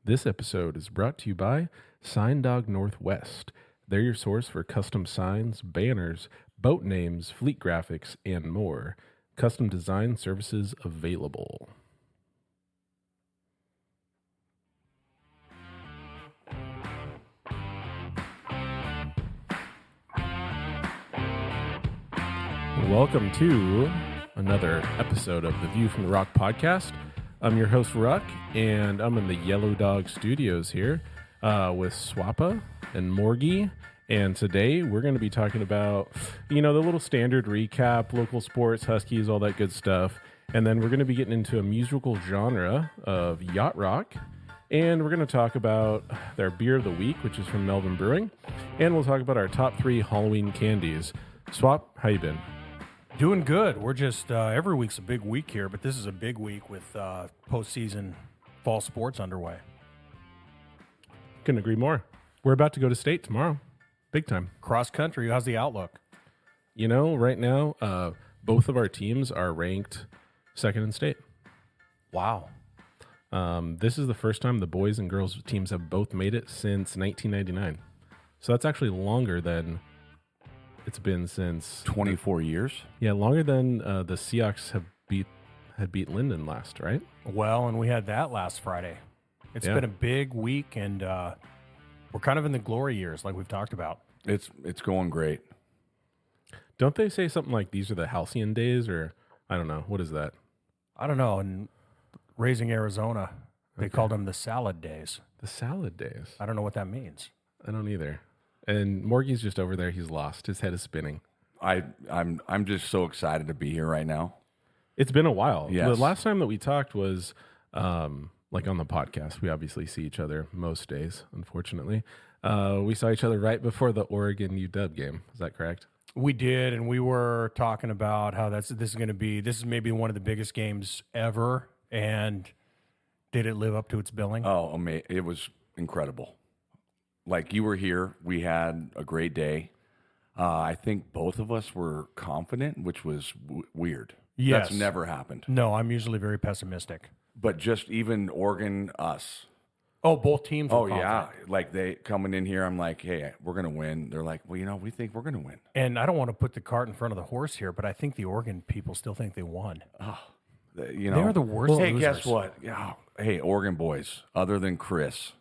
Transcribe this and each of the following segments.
This episode is brought to you by Sign Dog Northwest. They're your source for custom signs, banners, boat names, fleet graphics, and more. Custom design services available. Welcome to another episode of the View from the Rock podcast. I'm your host, Ruck, and I'm in the Yellow Dog Studios here with Swappa and Morgie. And today we're going to be talking about, the little standard recap, local sports, Huskies, all that good stuff. And then we're going to be getting into a musical genre of yacht rock. And we're going to talk about their beer of the week, which is from Melvin Brewing. And we'll talk about our top 3 Halloween candies. Swap, how you been? Doing good. We're just, every week's a big week here, but this is a big week with postseason fall sports underway. Couldn't agree more. We're about to go to state tomorrow. Big time. Cross country, how's the outlook? Right now, both of our teams are ranked second in state. Wow. This is the first time the boys and girls teams have both made it since 1999. So that's actually longer than it's been since 24 years. Yeah, longer than the Seahawks had beat Linden last, right? Well, and we had that last Friday. It's been a big week, and we're kind of in the glory years, like we've talked about. It's going great. Don't they say something like these are the halcyon days, or I don't know, what is that? I don't know. In Raising Arizona, they called them the salad days. The salad days. I don't know what that means. I don't either. And Morgie's just over there. He's lost. His head is spinning. I'm just so excited to be here right now. It's been a while. Yes. The last time that we talked was like on the podcast. We obviously see each other most days, unfortunately. We saw each other right before the Oregon UW game. Is that correct? We did, and we were talking about how this is maybe one of the biggest games ever, and did it live up to its billing? Oh, it was incredible. Like, you were here. We had a great day. I think both of us were confident, which was weird. Yes. That's never happened. No, I'm usually very pessimistic. But just even Oregon, us. Oh, both teams were confident. Yeah. Like, they coming in here, I'm like, hey, we're going to win. They're like, well, we think we're going to win. And I don't want to put the cart in front of the horse here, but I think the Oregon people still think they won. They're the worst Hey, losers. guess what? Yeah. Hey, Oregon boys, other than Chris,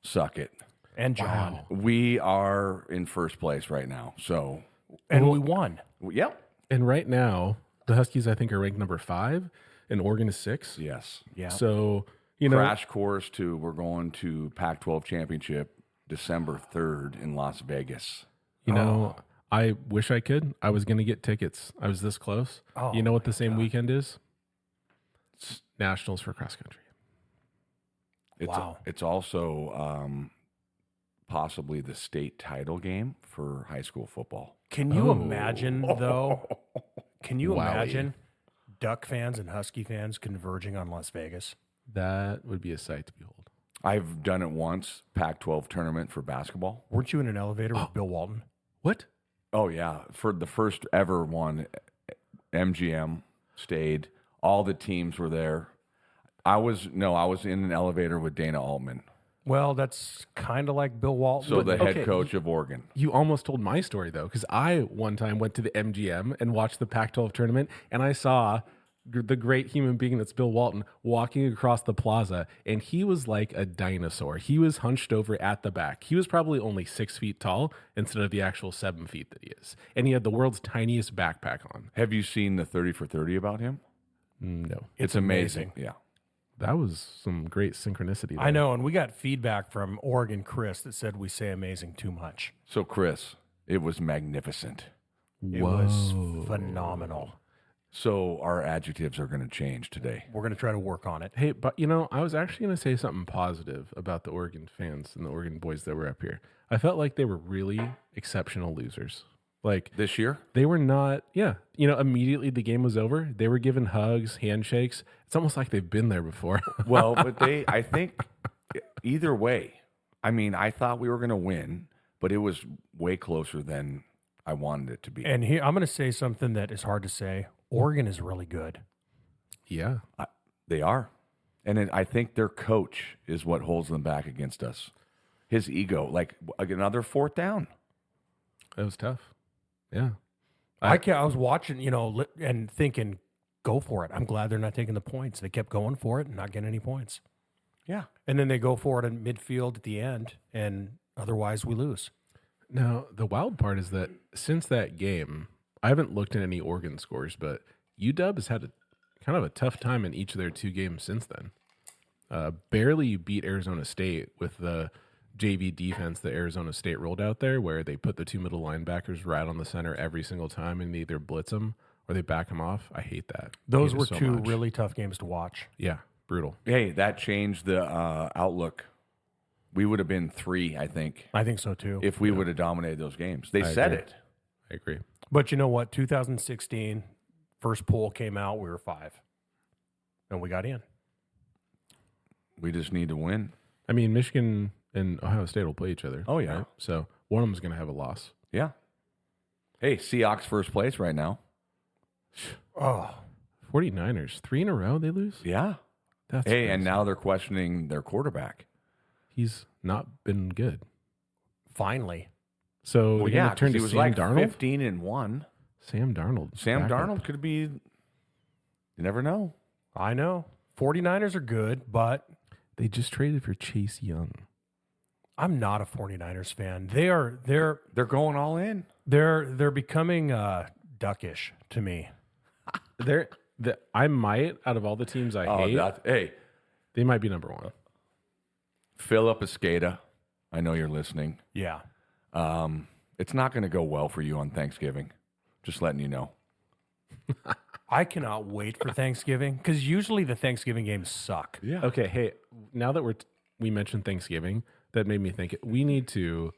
suck it. And John. Wow. We are in first place right now. So, And we won. yep. And right now, the Huskies, I think, are ranked number 5, and Oregon is 6. Yes. Yeah. So, Crash course to we're going to Pac-12 championship December 3rd in Las Vegas. I wish I could. I was going to get tickets. I was this close. Oh, you know what the same weekend is? It's Nationals for cross country. Wow. It's also possibly the state title game for high school football. Can you imagine, though? Can you Wowie. imagine Duck fans and Husky fans converging on Las Vegas? That would be a sight to behold. I've done it once, Pac-12 tournament for basketball. Weren't you in an elevator with Bill Walton? What? Oh, yeah. For the first ever one, MGM stayed. All the teams were there. I was in an elevator with Dana Altman. Well, that's kind of like Bill Walton. So the head okay. coach of Oregon. You almost told my story, though, because I one time went to the MGM and watched the Pac-12 tournament, and I saw the great human being that's Bill Walton walking across the plaza, and he was like a dinosaur. He was hunched over at the back. He was probably only 6 feet tall instead of the actual 7 feet that he is. And he had the world's tiniest backpack on. Have you seen the 30 for 30 about him? No. It's amazing. Yeah. That was some great synchronicity there. I know, and we got feedback from Oregon Chris that said we say amazing too much. So, Chris, it was magnificent. It was phenomenal. So our adjectives are going to change today. We're going to try to work on it. Hey, but I was actually going to say something positive about the Oregon fans and the Oregon boys that were up here. I felt like they were really exceptional losers. Like, This year? they were not, immediately the game was over. They were given hugs, handshakes. It's almost like they've been there before. Well, but I think either way, I mean, I thought we were going to win, but it was way closer than I wanted it to be. And here, I'm going to say something that is hard to say. Oregon is really good. Yeah. They are. And I think their coach is what holds them back against us. His ego, like another fourth down. It was tough. Yeah. I was watching, and thinking, go for it. I'm glad they're not taking the points. They kept going for it and not getting any points. Yeah. And then they go for it in midfield at the end, and otherwise we lose. Now, the wild part is that since that game, I haven't looked at any Oregon scores, but UW has had kind of a tough time in each of their 2 games since then. Barely beat Arizona State with the JV defense that Arizona State rolled out there, where they put the 2 middle linebackers right on the center every single time and they either blitz them or they back them off. I hate that. Those were 2 really tough games to watch. Yeah, brutal. Hey, that changed the outlook. We would have been 3, I think. I think so too. If we would have dominated those games. They said agree. it. I agree. But you know what? 2016, first poll came out, we were 5. And we got in. We just need to win. I mean, Michigan and Ohio State will play each other. Oh, yeah. Right? So one of them is going to have a loss. Yeah. Hey, Seahawks first place right now. Oh, 49ers, 3 in a row they lose? Yeah. That's Hey, crazy. and now they're questioning their quarterback. He's not been good. finally. So Well, they're yeah, gonna turn because he to was Sam like Darnold? 15-1. Sam Darnold. Sam backup. Darnold could be. You never know. I know. 49ers are good, but They just traded for Chase Young. I'm not a 49ers fan. They're They're going all in. becoming duckish to me. I might, out of all the teams I hate, Hey, they might be number 1. Philip Escada, I know you're listening. Yeah. It's not going to go well for you on Thanksgiving. Just letting you know. I cannot wait for Thanksgiving because usually the Thanksgiving games suck. Yeah. Okay, hey, now that we mentioned Thanksgiving, that made me think we need to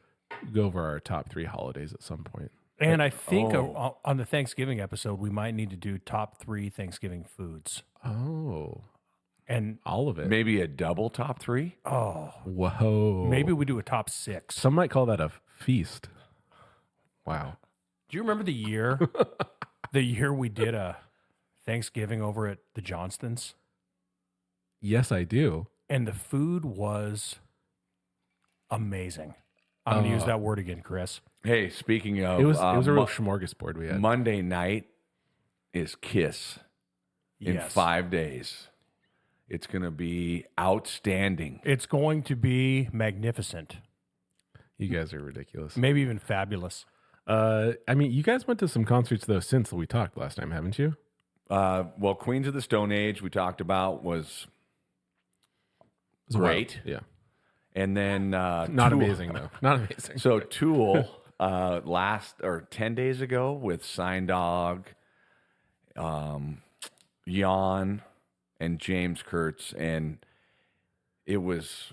go over our top 3 holidays at some point. And I think Oh. on the Thanksgiving episode, we might need to do top 3 Thanksgiving foods. Oh, And all of it. Maybe a double top 3. Whoa. maybe we do a top 6. Some might call that a feast. Wow. Do you remember the year? The year we did a Thanksgiving over at the Johnstons? Yes, I do. And the food was amazing. I'm going to use that word again, Chris. Hey, speaking of, It was a real smorgasbord we had. Monday night is Kiss in Yes. 5 days. It's going to be outstanding. It's going to be magnificent, You guys are ridiculous. maybe even fabulous. I mean, you guys went to some concerts though since we talked last time, haven't you? Well, Queens of the Stone Age we talked about was It was great. rough. Yeah. And then Not Tool- amazing though. Not amazing. So Tool 10 days ago with Sign Dog, Jan, and James Kurtz, and it was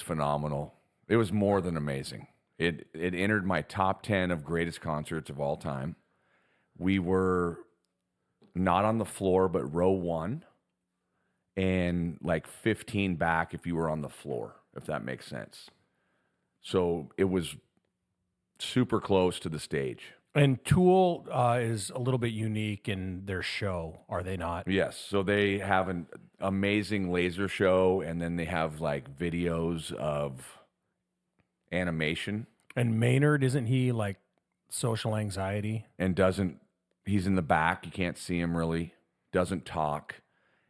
phenomenal. It was more than amazing. It entered my top 10 of greatest concerts of all time. We were not on the floor, but row 1, and like 15 back if you were on the floor, if that makes sense. So it was super close to the stage. And Tool is a little bit unique in their show, are they not? Yes. So they have an amazing laser show, and then they have like videos of animation, And Maynard, isn't he like social anxiety? and he's in the back. You can't see him really. Doesn't talk.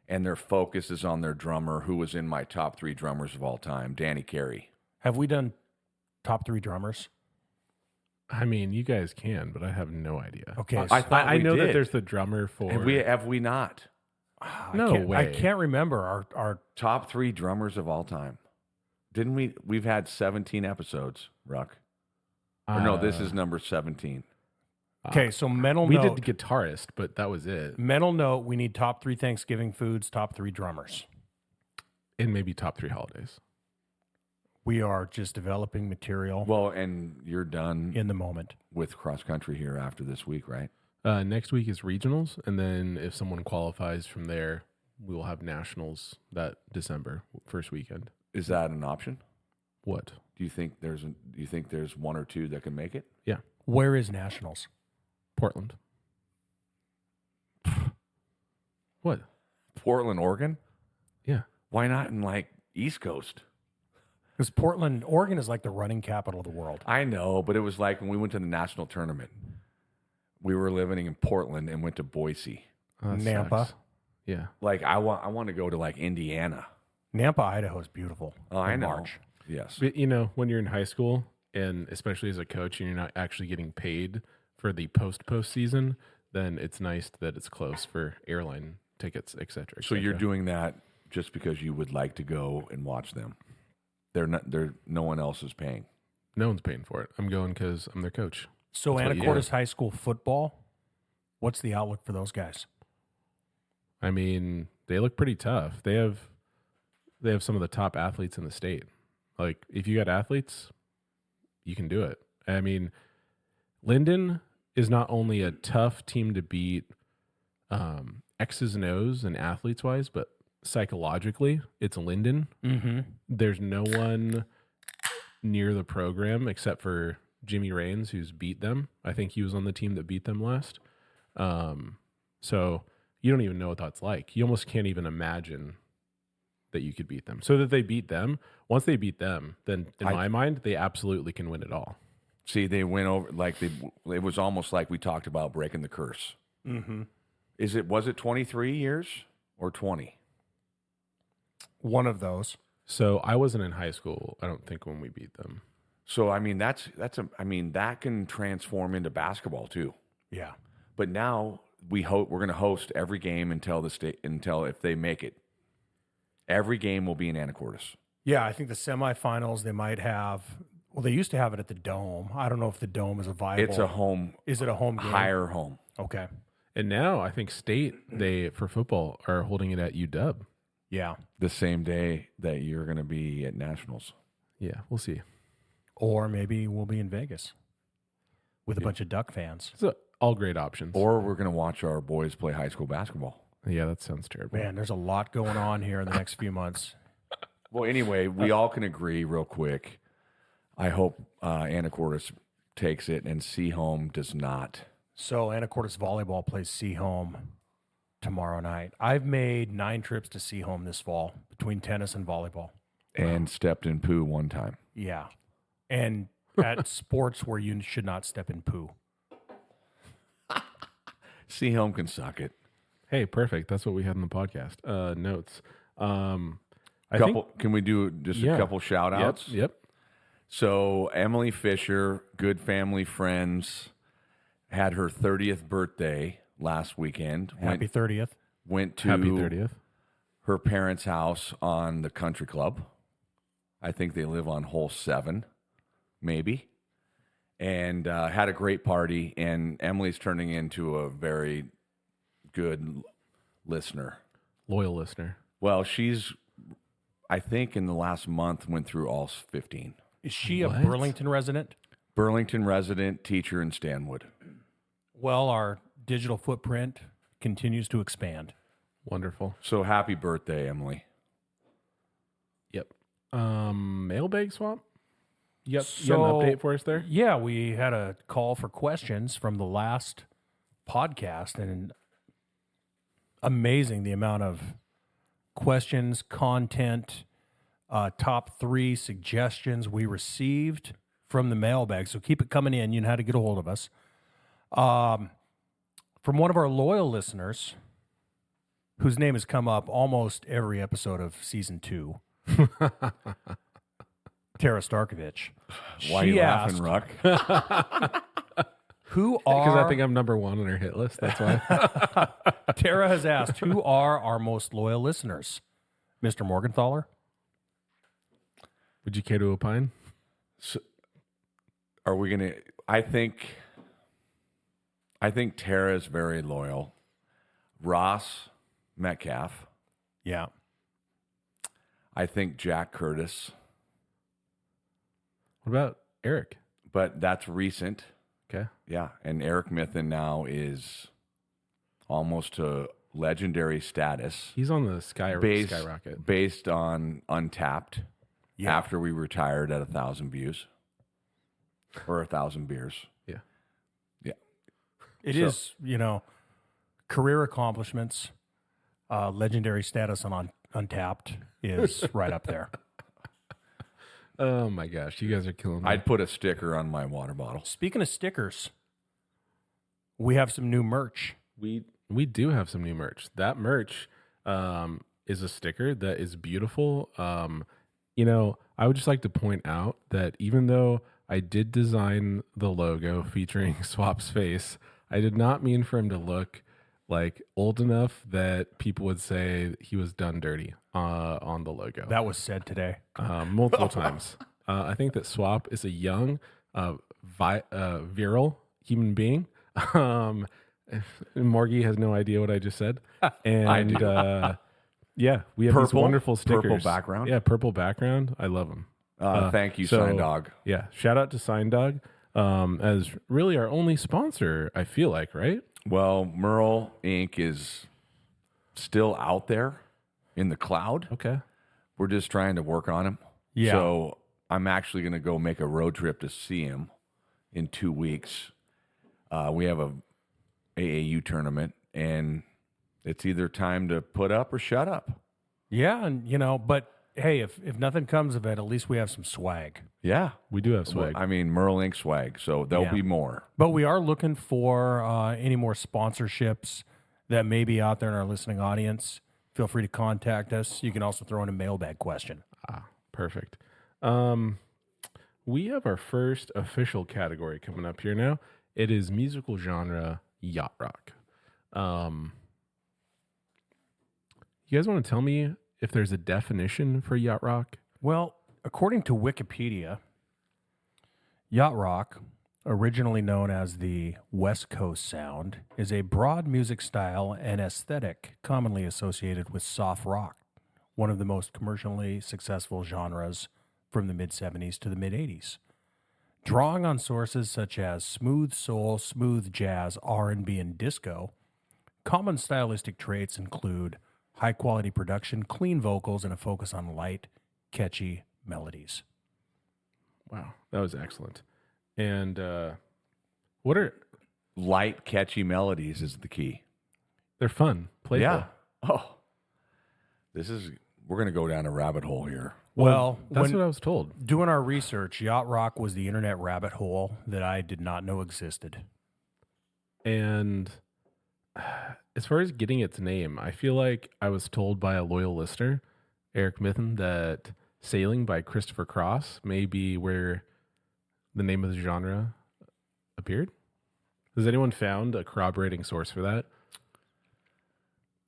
And their focus is on their drummer, who was in my top 3 drummers of all time, Danny Carey. Have we done top 3 drummers? I mean, you guys can, but I have no idea. Okay. I thought I we know that did. there's the drummer for. Have we not? No I way. can't remember our Top 3 drummers of all time. Didn't we? We've had 17 episodes, Ruck. Or no, this is number 17. Okay, so mental We note. did the guitarist, but that was it. Mental note, we need top 3 Thanksgiving foods, top 3 drummers. And maybe top 3 holidays. We are just developing material Well, and you're done in the moment. with cross country here after this week, right? Next week is regionals, and then if someone qualifies from there, we will have nationals that December first weekend. Is that an option? What? Do you think there's 1 or 2 that can make it? Yeah, Where is nationals? Portland. What? Portland, Oregon? Yeah. Why not in like East Coast? Because Portland, Oregon is like the running capital of the world. I know, but it was like when we went to the national tournament. We were living in Portland and went to Boise. Oh, that Nampa. sucks. Yeah. Like I want to go to like Indiana. Nampa, Idaho is beautiful. Oh, I in know. March. Yes. But, you know, when you're in high school, and especially as a coach, and you're not actually getting paid for the postseason, then it's nice that it's close for airline tickets, et cetera. So you're doing that just because you would like to go and watch them. No one else is paying. No one's paying for it. I'm going because I'm their coach. So That's what you Anacortes High School football, what's the outlook for those guys? I mean, they look pretty tough. They have some of the top athletes in the state. Like, if you got athletes, you can do it. I mean, Linden is not only a tough team to beat, X's and O's and athletes wise, but psychologically, it's Linden. Mm-hmm. There's no one near the program except for Jimmy Raines, who's beat them. I think he was on the team that beat them last. So you don't even know what that's like. You almost can't even imagine that you could beat them. So that they beat them. Once they beat them, then in my mind, they absolutely can win it all. See, they went over it was almost like we talked about breaking the curse. Mm-hmm. Was it 23 years or 20? One of those. So I wasn't in high school, I don't think, when we beat them. So I mean that can transform into basketball too. Yeah. But now we're going to host every game until if they make it. Every game will be in Anacortes. Yeah, I think the semifinals they might have. Well, they used to have it at the Dome. I don't know if the Dome is a viable. It's a home. Is it a home game? Higher home. Okay. And now I think state, for football, are holding it at UW. Yeah. The same day that you're going to be at Nationals. Yeah, we'll see. Or maybe we'll be in Vegas with a bunch of Duck fans. So all great options. Or we're going to watch our boys play high school basketball. Yeah, that sounds terrible. Man, there's a lot going on here in the next few months. Well, anyway, we all can agree real quick. I hope Anacortes takes it and Seahome does not. So Anacortes volleyball plays Seahome tomorrow night. I've made 9 trips to Seahome this fall between tennis and volleyball. And stepped in poo one time. Yeah. And at sports where you should not step in poo. Seahome can suck it. Hey, perfect. That's what we had in the podcast. Notes. Can we do just a couple shout outs? Yep. So Emily Fisher, good family friends, had her 30th birthday last weekend. Happy 30th. Went to Happy 30th. her parents' house on the country club. I think they live on hole 7, maybe. And had a great party. And Emily's turning into a very good listener. Loyal listener. Well, I think in the last month went through all 15. Is she a What? Burlington resident? Burlington resident, teacher in Stanwood. Well, our digital footprint continues to expand. Wonderful. So happy birthday, Emily. Yep. Mailbag swap? You got an So- update for us there? Yeah, we had a call for questions from the last podcast, and amazing the amount of questions, content, top 3 suggestions we received from the mailbag. So keep it coming in. You know how to get a hold of us. From one of our loyal listeners, whose name has come up almost every episode of season 2, Tara Starkovich. Why are She you laughing, asked, Ruck? Who Because I are think I'm number 1 on her hit list. That's why. Tara has asked, who are our most loyal listeners? Mr. Morgenthaler? Would you care to opine? Are we going to... I think Tara's very loyal. Ross Metcalf. Yeah. I think Jack Curtis. What about Eric? But that's recent. Okay. Yeah. And Eric Mithen now is almost to legendary status. He's on the skyrocket. Based on Untapped. Yeah. After we retired at 1,000 views. Or 1,000 beers. Yeah. Yeah. It is, career accomplishments, legendary status on Untapped is right up there. Oh my gosh, you guys are killing me. I'd put a sticker on my water bottle. Speaking of stickers, we have some new merch. We do have some new merch. That merch is a sticker that is beautiful. I would just like to point out that even though I did design the logo featuring Swap's face, I did not mean for him to look like old enough that people would say he was done dirty on the logo. That was said today. Multiple times. I think that Swap is a young, virile human being. Morgie has no idea what I just said. And I do. Yeah, we have these wonderful stickers. Purple background. Yeah, purple background. I love them. Thank you, Sign Dog. Yeah, shout out to Sign Dog as really our only sponsor, I feel like, right? Well, Merle Inc. is still out there in the cloud. Okay. We're just trying to work on him. Yeah. So I'm actually going to go make a road trip to see him in 2 weeks. We have a AAU tournament, and it's either time to put up or shut up. Yeah, and but hey, if nothing comes of it, at least we have some swag. Yeah. We do have swag. I mean, Merle Inc. swag, so there'll be more. But we are looking for any more sponsorships that may be out there in our listening audience. Feel free to contact us. You can also throw in a mailbag question. Perfect. We have our first official category coming up here now. It is musical genre yacht rock. You guys want to tell me if there's a definition for yacht rock? Well, according to Wikipedia, yacht rock, originally known as the West Coast sound, is a broad music style and aesthetic commonly associated with soft rock, one of the most commercially successful genres from the mid-70s to the mid-80s. Drawing on sources such as smooth soul, smooth jazz, R&B, and disco, common stylistic traits include high-quality production, clean vocals, and a focus on light, catchy melodies. Wow, that was excellent. And what are... Light, catchy melodies is the key. They're fun, playful. Yeah. Oh. We're going to go down a rabbit hole here. Well, that's what I was told. Doing our research, yacht rock was the internet rabbit hole that I did not know existed. And as far as getting its name, I feel like I was told by a loyal listener, Eric Mithen, that Sailing by Christopher Cross may be where the name of the genre appeared. Has anyone found a corroborating source for that?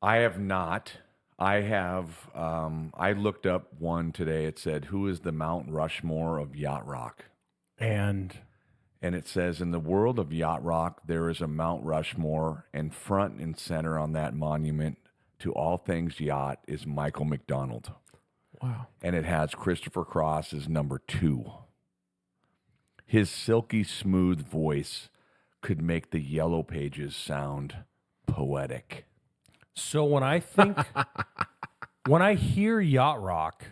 I have not. I have. I looked up one today. It said, "Who is the Mount Rushmore of yacht rock?" And it says, "In the world of yacht rock, there is a Mount Rushmore, and front and center on that monument to all things yacht is Michael McDonald." Wow! And it has Christopher Cross as number 2. His silky smooth voice could make the Yellow Pages sound poetic. So when I hear yacht rock,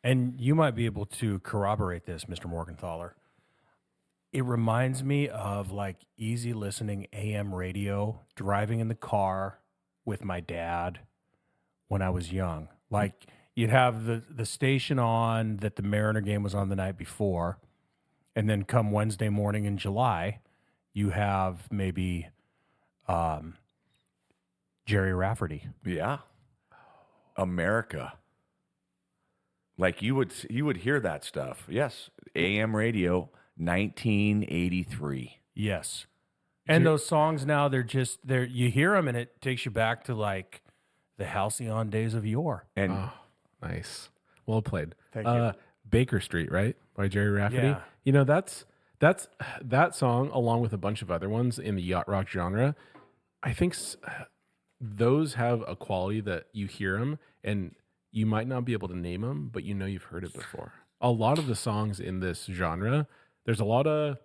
and you might be able to corroborate this, Mr. Morgenthaler, it reminds me of like easy listening AM radio, driving in the car with my dad when I was young. Like you'd have the station on that the Mariner game was on the night before, and then come Wednesday morning in July, you have maybe Jerry Rafferty. Yeah. America. Like you would hear that stuff. Yes. AM radio, 1983. Yes. And those songs now, they're you hear them and it takes you back to like the halcyon days of yore. And nice. Well played. Thank you. Baker Street, right? By Jerry Rafferty. Yeah. You know, that's that song, along with a bunch of other ones in the yacht rock genre. I think those have a quality that you hear them and you might not be able to name them, but you know you've heard it before. A lot of the songs in this genre, there's a lot of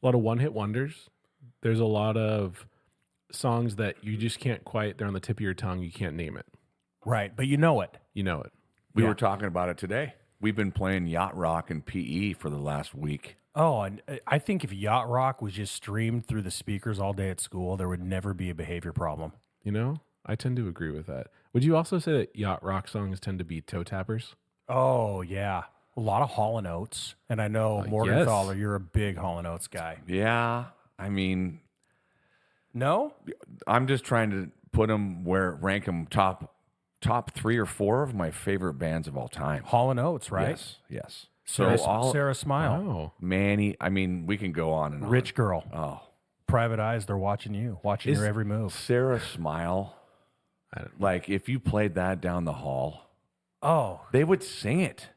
one-hit wonders. There's a lot of songs that you just can't quite, they're on the tip of your tongue, you can't name it. Right, but you know it. You know it. we were talking about it today. We've been playing yacht rock and PE for the last week. Oh, and I think if yacht rock was just streamed through the speakers all day at school, there would never be a behavior problem. You know? I tend to agree with that. Would you also say that yacht rock songs tend to be toe tappers? Oh, yeah. A lot of Hall & Oates. And I know, Morgan yes. Fowler, you're a big Hall & Oates guy. Yeah. I mean, No? I'm just trying to rank them top 3 or 4 of my favorite bands of all time. Hall & Oates, right? Yes. Sarah Smile. Oh. Manny, I mean, we can go on and on. Rich Girl. Oh. Private Eyes, they're watching you, watching your every move. Sarah Smile. Like, if you played that down the hall, Oh, they would sing it.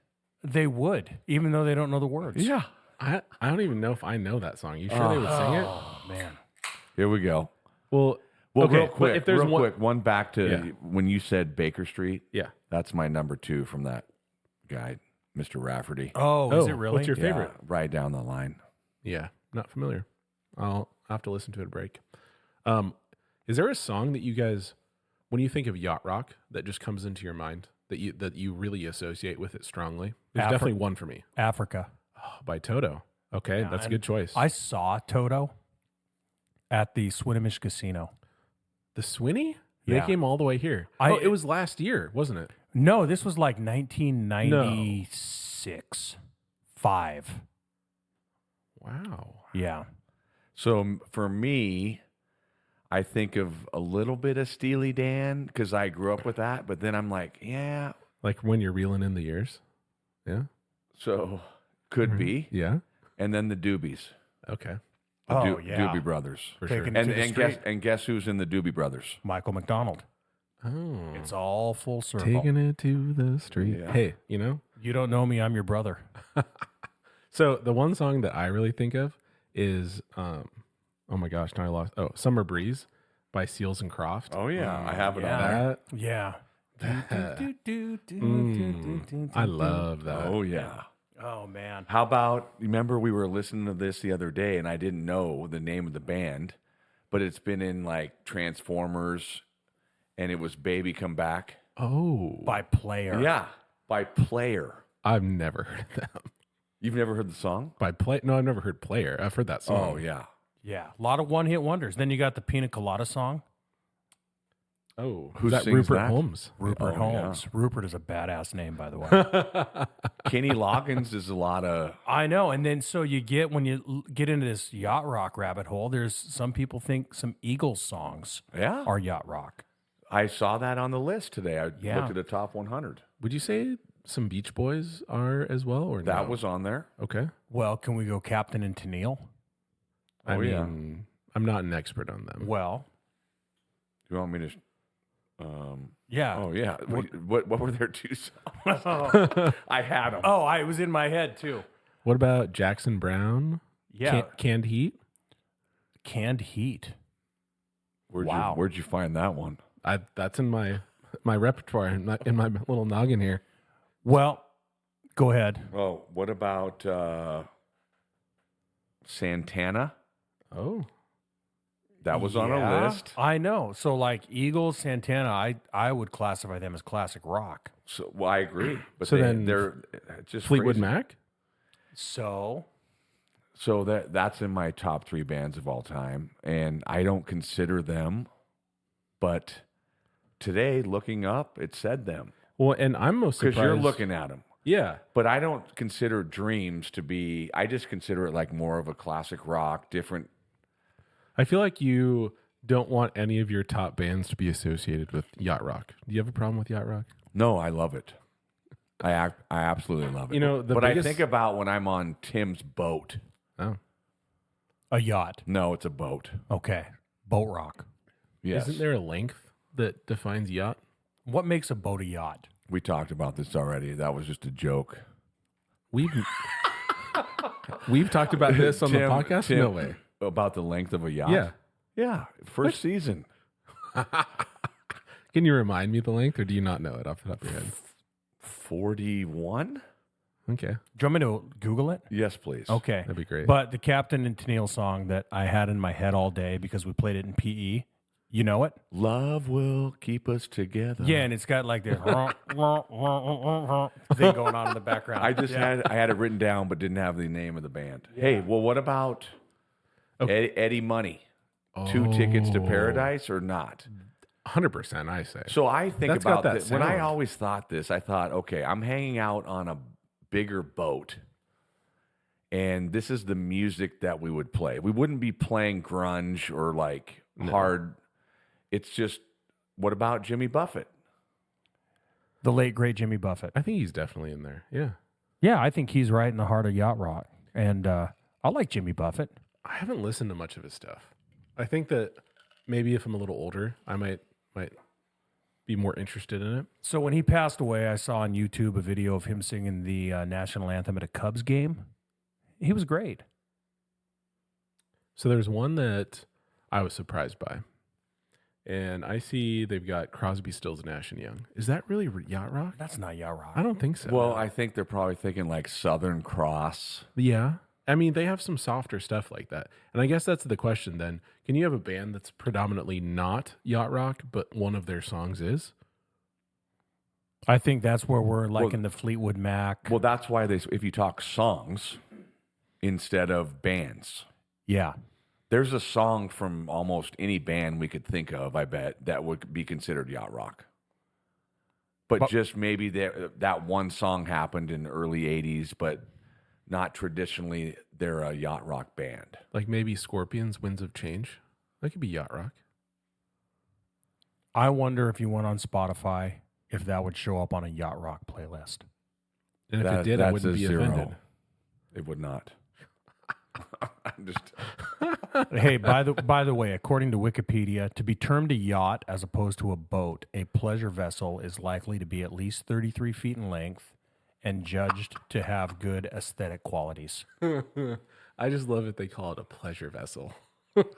they would, even though they don't know the words. Yeah. I don't even know if I know that song. You sure they would sing it? Oh, man. Here we go. Well, Well, okay, real but quick, if there's one back to Yeah. when you said Baker Street. Yeah. That's my number 2 from that guy, Mr. Rafferty. Oh, is it really? What's your favorite? Yeah, right down the line. Yeah, not familiar. I'll have to listen to it at break. Is there a song that you guys, when you think of yacht rock, that just comes into your mind that you really associate with it strongly? There's definitely one for me. Africa. Oh, by Toto. Okay, Yeah, that's a and good choice. I saw Toto at the Swinomish Casino. The Swinney? Yeah. They came all the way here. It was last year, wasn't it? No, this was like 1996. 5. Wow. Yeah. So for me, I think of a little bit of Steely Dan because I grew up with that, but then I'm like, yeah, Like when you're reeling in the years. Yeah. so could be. Yeah. And then the Doobies, Okay. the Oh, yeah. Doobie Brothers. For sure. Taking it to the street. Guess who's in the Doobie Brothers? Michael McDonald. Oh. It's all full circle. Taking it to the street. Yeah. Hey, you know? You don't know me, I'm your brother. So the one song that I really think of is, oh my gosh, now I lost. Oh, Summer Breeze by Seals and Croft. Oh yeah, I have it yeah. on there. Yeah. I love that. Oh yeah. Oh, man. How about, remember we were listening to this the other day and I didn't know the name of the band, but it's been in like Transformers and it was Baby Come Back. Oh, By Player. Yeah, by Player. I've never heard of them. You've never heard the song? No, I've never heard Player. I've heard that song. Oh yeah. Yeah. A lot of one-hit wonders. Then you got the Pina Colada song. Oh, Who is that sings Rupert that? Holmes? Rupert Oh, Holmes. Rupert is a badass name, by the way. Kenny Loggins is a lot of I know. And then so you get, when you get into this yacht rock rabbit hole, there's some people think some Eagles songs yeah. are yacht rock. I saw that on the list today. I Yeah. looked at the top 100. Would you say some Beach Boys are as well, or That no? was on there. Okay. Well, can we go Captain and Tennille? I Oh, mean, yeah. I'm not an expert on them. Well, You want me to? yeah. Oh yeah. What were their 2 songs? I had them. Oh, it was in my head too. What about Jackson Brown? Yeah. Canned Heat. Canned Heat. Where'd you find that one? That's in my repertoire, not in my little noggin here. Well, go ahead. Oh, what about Santana? Oh, That was on a Yeah, list. I know. So like Eagles, Santana, I would classify them as classic rock. So well, I agree. But So then they're just Fleetwood crazy. Mac. So So that's in my top 3 bands of all time, and I don't consider them. But today, looking up, it said them Well, and I'm most because surprised. you're looking at them. Yeah. But I don't consider Dreams to be. I just consider it like more of a classic rock, different. I feel like you don't want any of your top bands to be associated with yacht rock. Do you have a problem with yacht rock? No, I love it. I absolutely love it. You know, the but biggest- I think about when I'm on Tim's boat. Oh, a yacht. No, it's a boat. Okay. Boat rock. Yes, isn't there a length that defines yacht? What makes a boat a yacht? we talked about this already. That was just a joke. We've talked about this on the podcast. Tim, No way. About the length of a yacht. Yeah. Yeah. First season. Can you remind me the length, or do you not know it off the top of your head? 41. Okay, Do you want me to Google it? Yes, please. Okay. that'd be great. But the Captain and Tennille song that I had in my head all day because we played it in PE, you know it? Love will keep us together. Yeah, and it's got like this thing going on in the background. I just had it written down, but didn't have the name of the band. Hey, well, what about Eddie Money? 2 Tickets to Paradise or not? 100%, I say. So I think That's got about that this. When I sound. always thought this, I thought, okay, I'm hanging out on a bigger boat, and this is the music that we would play. We wouldn't be playing grunge or like hard. It's just, what about Jimmy Buffett? The late, great Jimmy Buffett. I think he's definitely in there. Yeah. Yeah, I think he's right in the heart of yacht rock. And I like Jimmy Buffett. I haven't listened to much of his stuff. I think that maybe if I'm a little older, I might be more interested in it. So when he passed away, I saw on YouTube a video of him singing the national anthem at a Cubs game. He was great. So there's one that I was surprised by. And I see they've got Crosby, Stills, Nash and Young. Is that really yacht rock? That's not yacht rock. I don't think so. Well, I think they're probably thinking like Southern Cross. Yeah. I mean, they have some softer stuff like that. And I guess that's the question then. Can you have a band that's predominantly not yacht rock, but one of their songs is? I think that's where we're like in the Fleetwood Mac. Well, that's why if you talk songs instead of bands. Yeah. There's a song from almost any band we could think of, I bet, that would be considered yacht rock. But just maybe that one song happened in the early 80s, but not traditionally they're a yacht rock band. Like maybe Scorpions, Winds of Change? That could be yacht rock. I wonder if you went on Spotify, if that would show up on a yacht rock playlist. And if it did, I wouldn't be zero. offended. It would not. I'm just... Hey, by the way, according to Wikipedia, to be termed a yacht as opposed to a boat, a pleasure vessel is likely to be at least 33 feet in length and judged to have good aesthetic qualities. I just love it. They call it a pleasure vessel.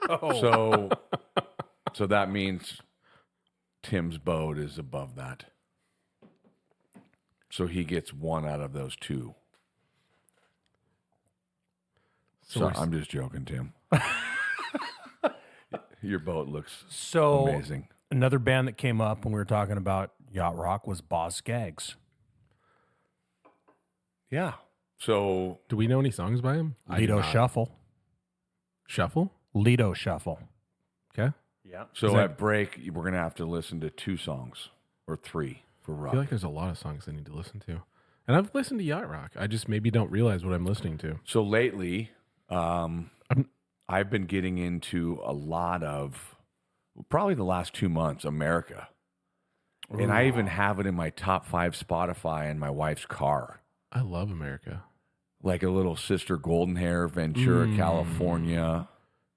So that means Tim's boat is above that. So he gets one out of those two. So I'm just joking, Tim. Your boat looks amazing. Another band that came up when we were talking about yacht rock was Boz Scaggs. Yeah. So Do we know any songs by him? Lido Shuffle. Shuffle? Lido Shuffle. Okay. Yeah. So at break, we're going to have to listen to 2 songs or 3 for I rock. feel like there's a lot of songs I need to listen to. And I've listened to yacht rock. I just maybe don't realize what I'm listening to. So lately, I've been getting into a lot of, probably the last 2 months, America. Ooh. And I even have it in my top 5 Spotify in my wife's car. I love America. Like a little Sister Golden Hair, Ventura, California.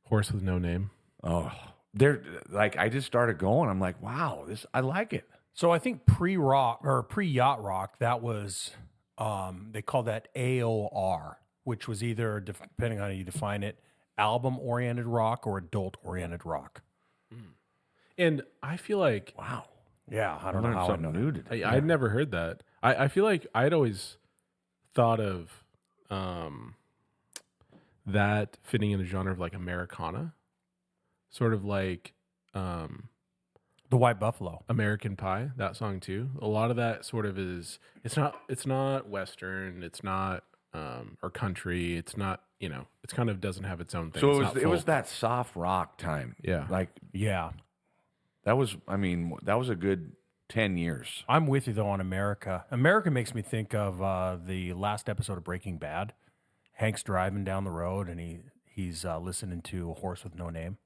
Horse with No Name. Oh, they're like, I just started going. I'm like, wow, I like it. So I think pre-rock or pre-yacht rock, that was, they called that AOR, which was either, depending on how you define it, album-oriented rock or adult-oriented rock. And I feel like... Wow. Yeah, I don't know how I know new today. I'd never heard that. I feel like I'd always thought of that fitting in a genre of like Americana. Sort of like... The White Buffalo. American Pie, that song too. A lot of that sort of is... It's not Western. It's not... or country. It's not, it kind of doesn't have its own thing. So it was that soft rock time. Yeah. Like, yeah. that was a good 10 years. I'm with you, though, on America. America makes me think of the last episode of Breaking Bad. Hank's driving down the road, and he's listening to A Horse with No Name.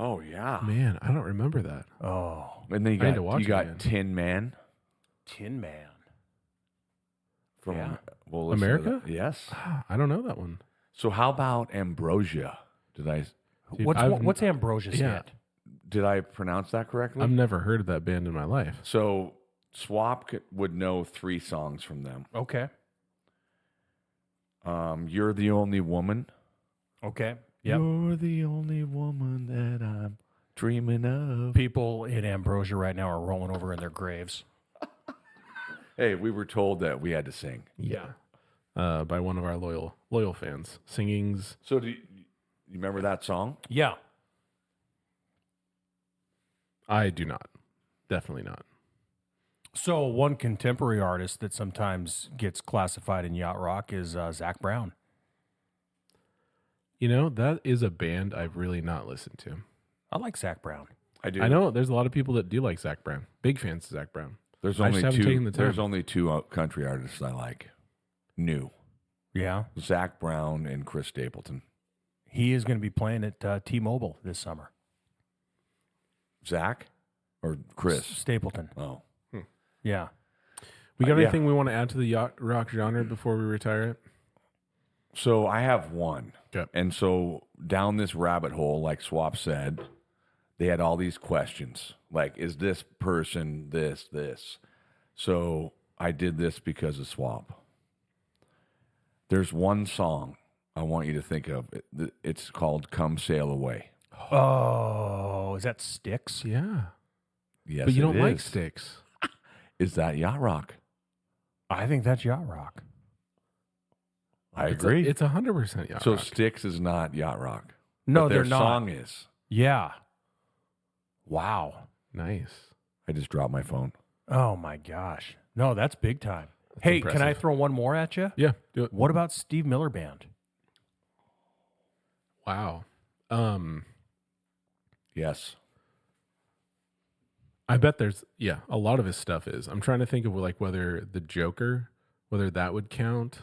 Oh, yeah. Man, I don't remember that. Oh. And then you got Tin Man. Tin Man. From America? Yes. I don't know that one. So how about Ambrosia? Dude, What's Ambrosia hit? Did I pronounce that correctly? I've never heard of that band in my life. So Swap would know 3 songs from them. Okay. You're the Only Woman. Okay. Yep. You're the only woman that I'm dreaming of. People in Ambrosia right now are rolling over in their graves. Hey, we were told that we had to sing. Yeah. By one of our loyal fans. Singings. So do you remember that song? Yeah. I do not. Definitely not. So one contemporary artist that sometimes gets classified in yacht rock is Zach Brown. That is a band I've really not listened to. I like Zach Brown. I do. I know there's a lot of people that do like Zach Brown. Big fans of Zach Brown. There's I only just haven't taken two. the time. There's only two country artists I like. New. Yeah. Zach Brown and Chris Stapleton. He is going to be playing at T-Mobile this summer. Zach or Chris? Stapleton. Oh. Yeah. We got yeah. anything we want to add to the yacht rock genre before we retire it? So I have one. Okay. And so down this rabbit hole, like Swap said, they had all these questions. Like, is this person this? So I did this because of Swap. There's one song I want you to think of. It's called Come Sail Away. Oh, is that Styx? Yeah. Yes, But you don't it like is. Styx. Is that yacht rock? I think that's yacht rock. I It's agree. It's 100% yacht So rock. Styx is not yacht rock. No, but their they're not. song is. Yeah. Wow. Nice. I just dropped my phone. Oh my gosh. No, that's big time. Hey, can I impressive. throw one more at you? Yeah, do it. What about Steve Miller Band? Wow. Yes. I bet there's a lot of his stuff is. I'm trying to think of like whether the Joker, whether that would count.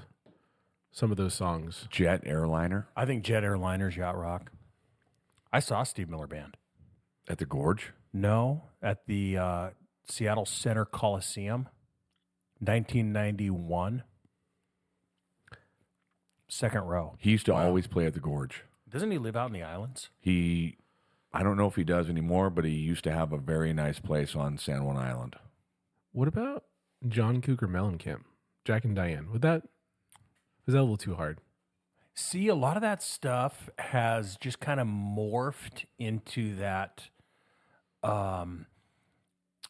Some of those songs. Jet Airliner I think Jet Airliner's yacht rock. I saw Steve Miller Band. at the Gorge. No, at the Seattle Center Coliseum, 1991. Second row. He used to always play at the Gorge. Doesn't he live out in the islands? I don't know if he does anymore, but he used to have a very nice place on San Juan Island. What about John Cougar Mellencamp? Jack and Diane. Is that a little too hard? See, a lot of that stuff has just kind of morphed into that,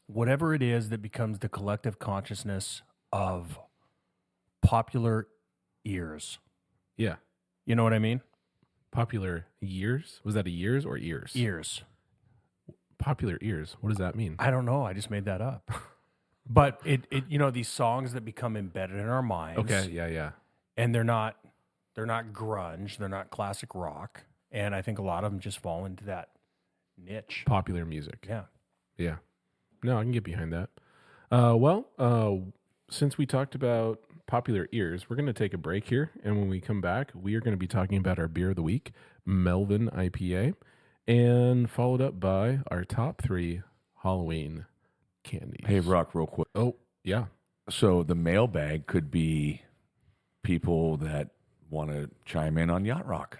whatever it is that becomes the collective consciousness of popular ears. Yeah. You know what I mean? Popular years? Was that a years or ears? Ears. Popular ears. What does that mean? I don't know. I just made that up. But it these songs that become embedded in our minds. Okay, yeah. And they're not grunge, they're not classic rock, and I think a lot of them just fall into that niche. Popular music. Yeah. Yeah. No, I can get behind that. Since we talked about popular ears, we're going to take a break here. And when we come back, we are going to be talking about our beer of the week, Melvin IPA, and followed up by our top 3 Halloween candies. Hey, Rock, real quick. Oh, yeah. So the mailbag could be people that want to chime in on yacht rock.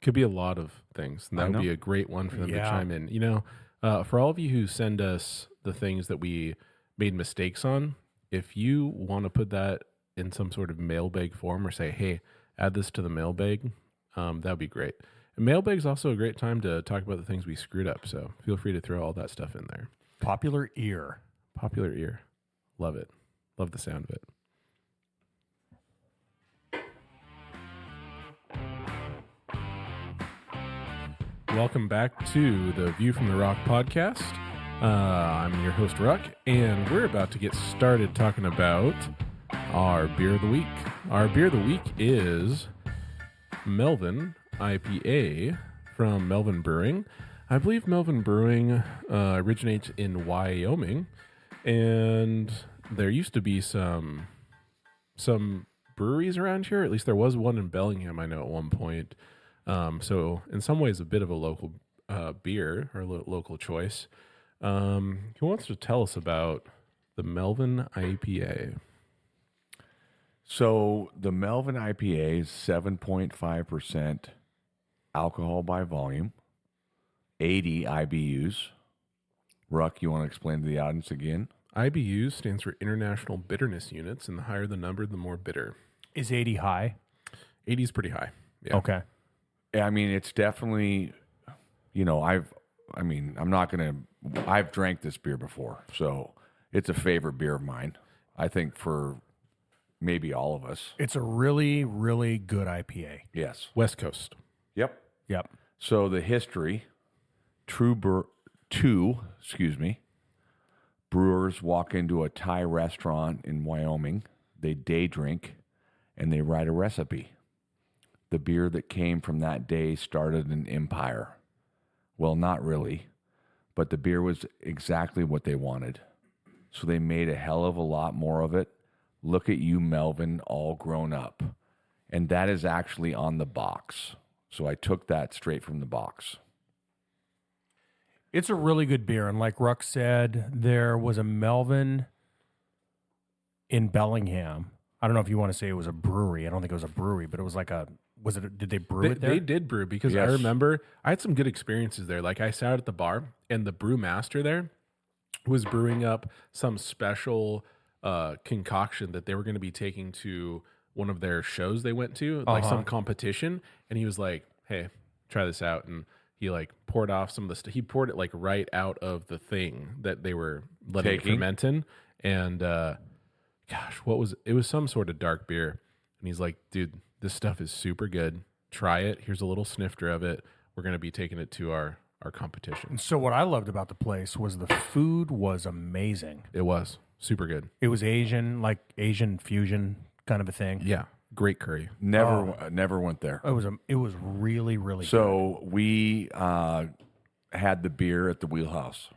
Could be a lot of things. And I that would know. be a great one for them to Yeah. chime in. You know, for all of you who send us the things that we made mistakes on, if you want to put that in some sort of mailbag form or say, hey, add this to the mailbag, that would be great. And mailbag's also a great time to talk about the things we screwed up. So feel free to throw all that stuff in there. Popular ear. Popular ear. Love it. Love the sound of it. Welcome back to the View from the Rock podcast. I'm your host, Ruck, and we're about to get started talking about our beer of the week. Our beer of the week is Melvin IPA from Melvin Brewing. I believe Melvin Brewing originates in Wyoming, and there used to be some breweries around here. At least there was one in Bellingham, I know, at one point. So in some ways, a bit of a local beer or local choice. Who wants to tell us about the Melvin IPA? So the Melvin IPA is 7.5% alcohol by volume, 80 IBUs. Ruck, you want to explain to the audience again? IBU stands for International Bitterness Units, and the higher the number, the more bitter. Is 80 high? 80 is pretty high. Yeah. Okay. I mean, it's definitely, I've drank this beer before, so it's a favorite beer of mine. I think for maybe all of us. It's a really, really good IPA. Yes. West Coast. Yep. Yep. So the history, brewers walk into a Thai restaurant in Wyoming, they day drink, and they write a recipe. The beer that came from that day started an empire. Well, not really. but the beer was exactly what they wanted. So they made a hell of a lot more of it. Look at you, Melvin, all grown up. And that is actually on the box. So I took that straight from the box. It's a really good beer. And like Ruck said, there was a Melvin in Bellingham. I don't know if you want to say it was a brewery. I don't think it was a brewery, but it was like did they brew it there? They did brew because I remember I had some good experiences there. Like I sat at the bar and the brew master there was brewing up some special concoction that they were going to be taking to one of their shows they went to, like some competition. And he was like, hey, try this out. And he like poured off some of the stuff. He poured it like right out of the thing that they were letting it ferment in. And gosh, it was some sort of dark beer. And he's like, dude, this stuff is super good. Try it. Here's a little snifter of it. We're going to be taking it to our competition. So what I loved about the place was the food was amazing. It was super good. It was Asian, like Asian fusion kind of a thing. Yeah. Great curry. Never went there. It was really, really good. So we had the beer at the Wheelhouse.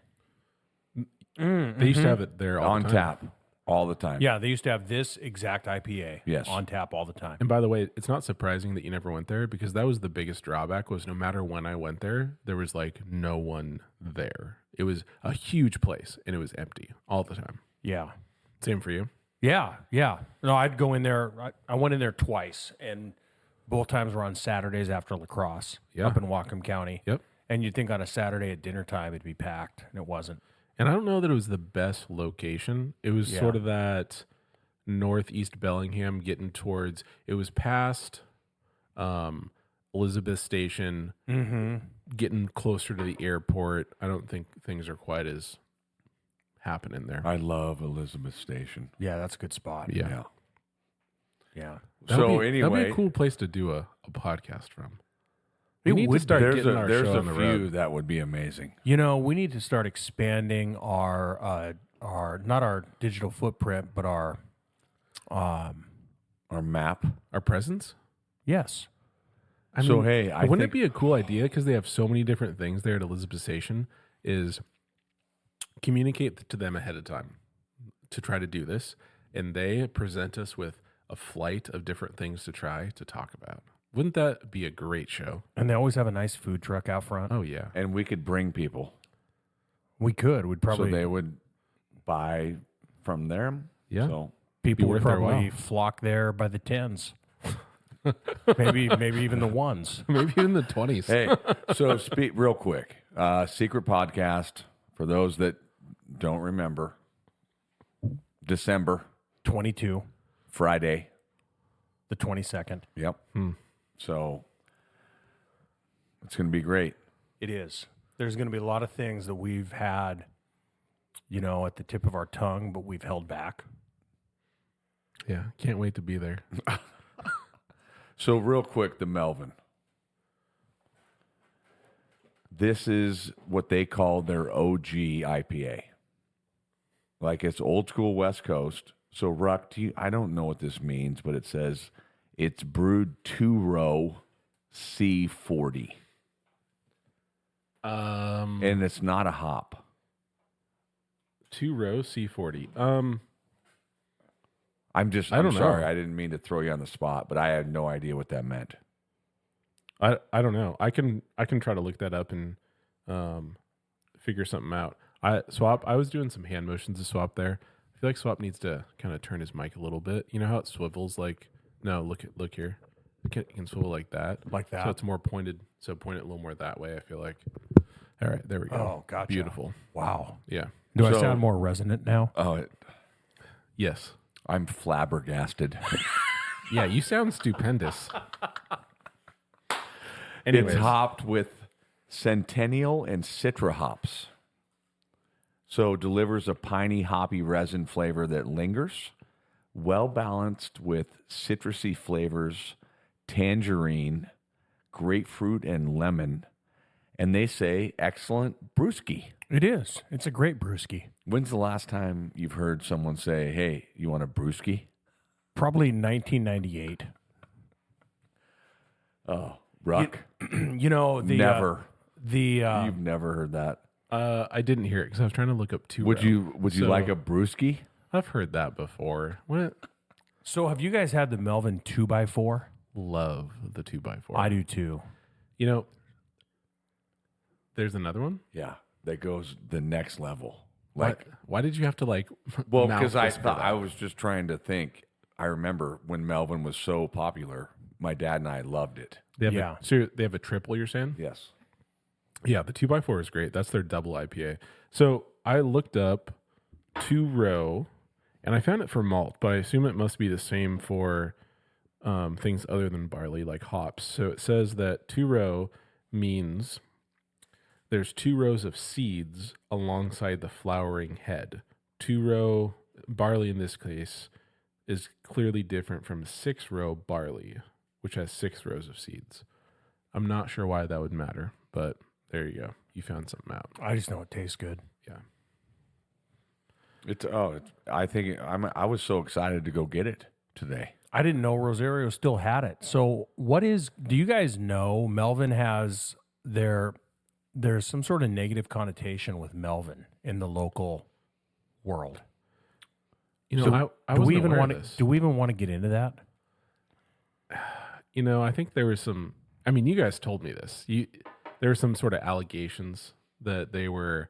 They used to have it there all on the time. tap all the time. Yeah, they used to have this exact IPA Yes. on tap all the time. And by the way, it's not surprising that you never went there because that was the biggest drawback was no matter when I went there, there was like no one there. It was a huge place and it was empty all the time. Yeah. Same for you? Yeah. No, I'd go in there. I went in there twice, and both times were on Saturdays after lacrosse up in Whatcom County. Yep. And you'd think on a Saturday at dinner time it'd be packed, and it wasn't. And I don't know that it was the best location. It was sort of that northeast Bellingham getting towards, it was past Elizabeth Station, getting closer to the airport. I don't think things are quite as happening there. I love Elizabeth Station. Yeah, that's a good spot. Yeah. Anyway, that'd be a cool place to do a podcast from. We It need to would start there's getting our a show on the few road. that would be amazing. You know, we need to start expanding our not our digital footprint, but our Our map. Our presence? yes. I So, mean, hey, I wouldn't think- it be a cool idea because they have so many different things there at Elizabeth Station? Is communicate to them ahead of time to try to do this, and they present us with a flight of different things to try to talk about. Wouldn't that be a great show? And they always have a nice food truck out front. Oh yeah, And we could bring people. We could. We'd probably So they would buy from them. Yeah. So people be would worth their probably while. flock there by the tens. maybe even the ones. maybe in the 20s. hey, so speak real quick. Secret podcast for those that don't remember. December 22, Friday. the 22nd. Yep. So it's going to be great. It is. There's going to be a lot of things that we've had, you know, at the tip of our tongue, but we've held back. Yeah, can't wait to be there. So real quick, the Melvin. This is what they call their OG IPA. Like it's old school West Coast. So Ruck, I don't know what this means, but it says it's brewed 2-row C40. And it's not a hop. 2-row C40. I'm I don't sorry. know. I didn't mean to throw you on the spot, but I had no idea what that meant. I don't know. I can try to look that up and figure something out. I was doing some hand motions to Swap there. I feel like Swap needs to kind of turn his mic a little bit. You know how it swivels like? No, look here. It can swivel like that. Like that. So it's more pointed. So point it a little more that way. I feel like. All right, there we go. Oh, gotcha. Beautiful. Wow. Yeah. Do I So- sound more resonant now? Yes. I'm flabbergasted. Yeah. You sound stupendous. Anyways, It's hopped with Centennial and Citra hops. So delivers a piney, hoppy resin flavor that lingers, well balanced with citrusy flavors, tangerine, grapefruit, and lemon. And they say excellent brewski. It is. It's a great brewski. When's the last time you've heard someone say, "Hey, you want a brewski"? Probably 1998. Oh, Ruck, You know, the never. the You've never heard that. I didn't hear it because I was trying to look up two. Would you like a brewski? I've heard that before. What? So have you guys had the Melvin 2x4? Love the 2x4. I do too. You know, there's another one. Yeah, that goes the next level. Why did you have to like? Well, mouth because I whisper thought that? I was just trying to think. I remember when Melvin was so popular, my dad and I loved it. They have Yeah. so they have a triple. You're saying? Yes. Yeah, the 2x4 is great. That's their double IPA. So I looked up 2-row, and I found it for malt, but I assume it must be the same for things other than barley, like hops. So it says that 2-row means there's 2 rows of seeds alongside the flowering head. 2-row barley in this case is clearly different from 6-row barley, which has 6 rows of seeds. I'm not sure why that would matter, but there you go. You found something out. I just know it tastes good. Yeah. I was so excited to go get it today. I didn't know Rosario still had it. So do you guys know Melvin has there's some sort of negative connotation with Melvin in the local world. You know, So I do wasn't we even aware want of to this. do we even want to get into that? You know, I think there was some. I mean, you guys told me this. There were some sort of allegations that they were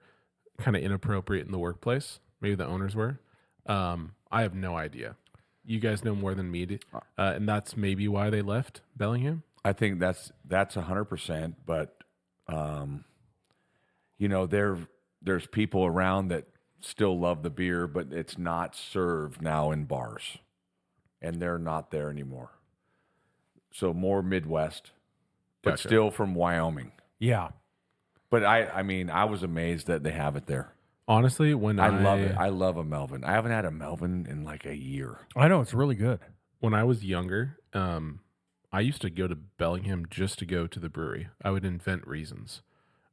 kind of inappropriate in the workplace. Maybe the owners were. I have no idea. You guys know more than me, and that's maybe why they left Bellingham. I think that's 100%. But you know, there's people around that still love the beer, but it's not served now in bars, and they're not there anymore. So more Midwest, but Gotcha. still from Wyoming. Yeah. But I mean, I was amazed that they have it there. Honestly, when I love it. I love a Melvin. I haven't had a Melvin in like a year. I know it's really good. When I was younger, I used to go to Bellingham just to go to the brewery. I would invent reasons.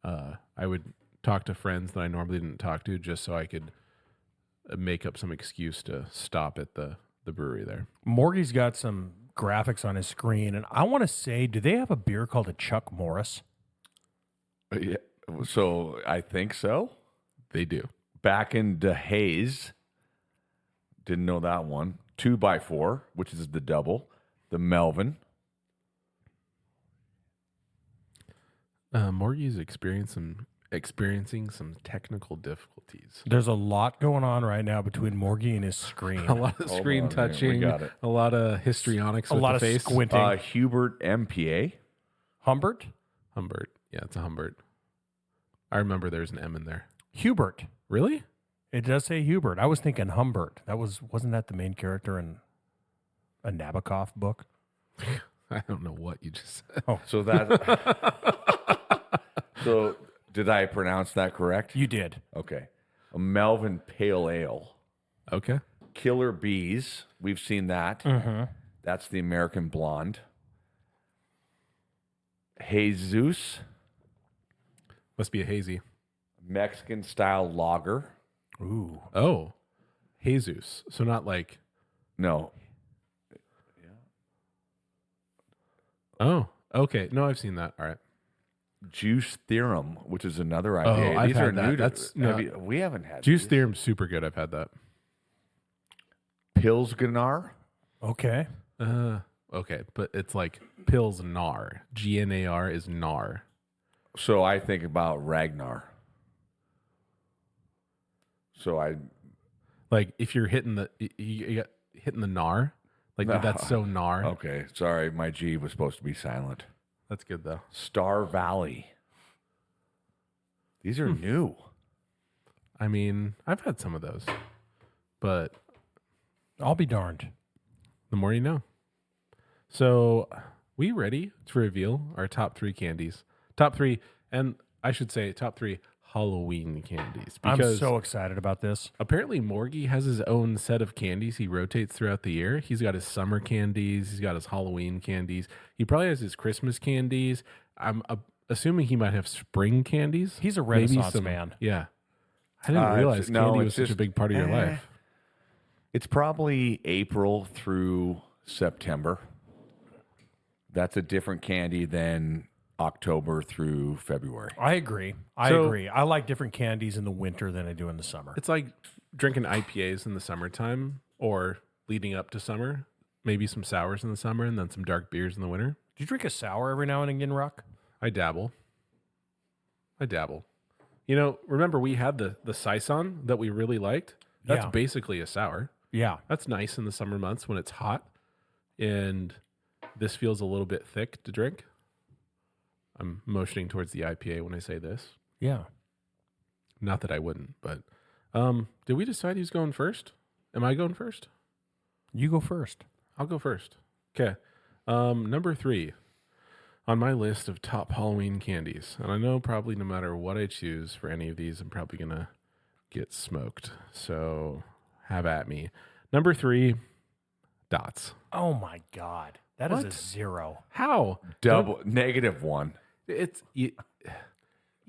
I would talk to friends that I normally didn't talk to just so I could make up some excuse to stop at the brewery there. Morgie's got some graphics on his screen, and I want to say, do they have a beer called a Chuck Morris? Yeah. So I think so. They do. Back in DeHaze, didn't know that one. 2x4, which is the double. The Melvin. Morgie's experiencing some technical difficulties. There's a lot going on right now between Morgie and his screen. A lot of Hold screen on, we touching, got it. a lot of histrionics a with lot the of face. squinting. Hubert MPA. Humbert? Humbert. Yeah, it's a Humbert. I remember there's an M in there. Hubert. Really? It does say Hubert. I was thinking Humbert. Wasn't that the main character in a Nabokov book? I don't know what you just said. So that. So did I pronounce that correct? You did. Okay. A Melvin Pale Ale. Okay. Killer Bees. We've seen that. Mm-hmm. That's the American Blonde. Jesus. Must be a hazy. Mexican style lager. Ooh. Oh, Jesus. So not like, No. oh, okay. No, I've seen that. All right. Juice Theorem, which is another IPA. I've These had are that. new. That's We haven't had Juice these. Theorem's super good. I've had that. Pilsgnar. Okay. Okay, but it's like Pilsnar. GNAR is nar. So I think about Ragnar. So I Like if you're hitting you got hitting the nar, like No. that's so nar. okay. Sorry, my G was supposed to be silent. That's good though. Star Valley. These are new. I mean, I've had some of those, but I'll be darned. the more you know. So, we ready to reveal our top 3 candies? Top 3, and I should say top 3 Halloween candies. I'm Because so excited about this. apparently Morgie has his own set of candies he rotates throughout the year. He's got his summer candies. He's got his Halloween candies. He probably has his Christmas candies. I'm assuming he might have spring candies. He's a Maybe Renaissance some- man. Yeah. I didn't It's- realize no, candy was it's such a just- big part of your life. It's probably April through September. That's a different candy than October through February. I agree. I agree. I like different candies in the winter than I do in the summer. It's like drinking IPAs in the summertime or leading up to summer. Maybe some sours in the summer and then some dark beers in the winter. Do you drink a sour every now and again, Ruck? I dabble. You know, remember we had the Saison that we really liked? That's Yeah. basically a sour. Yeah. That's nice in the summer months when it's hot. And this feels a little bit thick to drink. I'm motioning towards the IPA when I say this. Yeah. Not that I wouldn't, but did we decide who's going first? Am I going first? You go first. I'll go first. Okay. Number 3 on my list of top Halloween candies. And I know probably no matter what I choose for any of these, I'm probably going to get smoked. So have at me. Number 3, dots. Oh my God. That is What? a 0. How? -1. It's you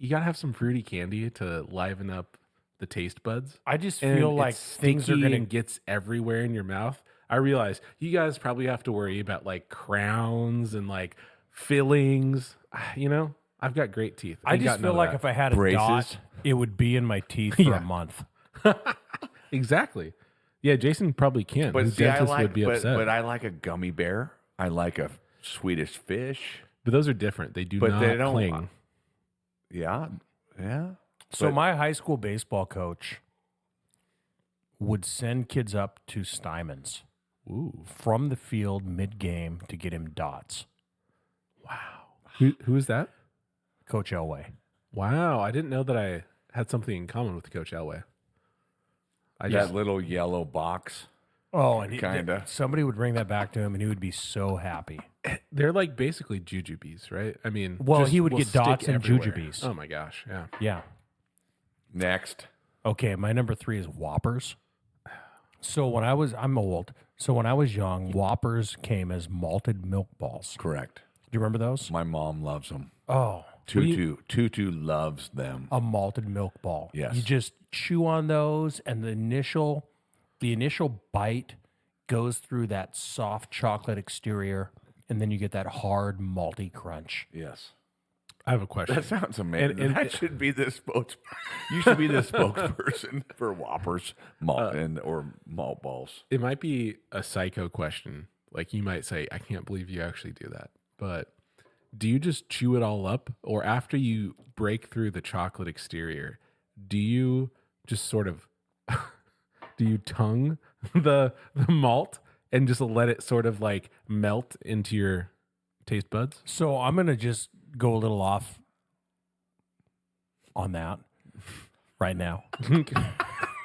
got to have some fruity candy to liven up the taste buds. I just And feel like it's things are sticky going and gets everywhere in your mouth. I realize you guys probably have to worry about like crowns and like fillings. You know, I've got great teeth. I just feel like if I had a Braces. dot, it would be in my teeth for Yeah. a month. exactly. Yeah, Jason probably can't. But His see, I dentist like, would be upset. but I like a gummy bear. I like a Swedish fish. But those are different. They do But not they don't- cling. Yeah, yeah. So But- my high school baseball coach would send kids up to Steinman's Ooh, from the field mid-game to get him dots. who is that? Coach Elway. Wow, I didn't know that I had something in common with Coach Elway. I that just little yellow box. Oh, and Kinda. somebody would bring that back to him, and he would be so happy. they're like basically jujubes, right? I mean, Well, just he would will get dots stick and everywhere. jujubes. Oh my gosh, yeah. Yeah. Next. Okay, my number 3 is Whoppers. So when I'm old. So when I was young, Whoppers came as malted milk balls. Correct. Do you remember those? My mom loves them. Oh, Tutu loves them. a malted milk ball. Yes. You just chew on those, and the initial bite goes through that soft chocolate exterior, and then you get that hard malty crunch. Yes. I have a question. That sounds amazing. And- that should be the You should be the spokesperson for Whoppers malt or malt balls. It might be a psycho question. Like you might say, I can't believe you actually do that. But do you just chew it all up? Or after you break through the chocolate exterior, do you just sort of do you tongue the malt and just let it sort of like melt into your taste buds? So I'm going to just go a little off on that right now.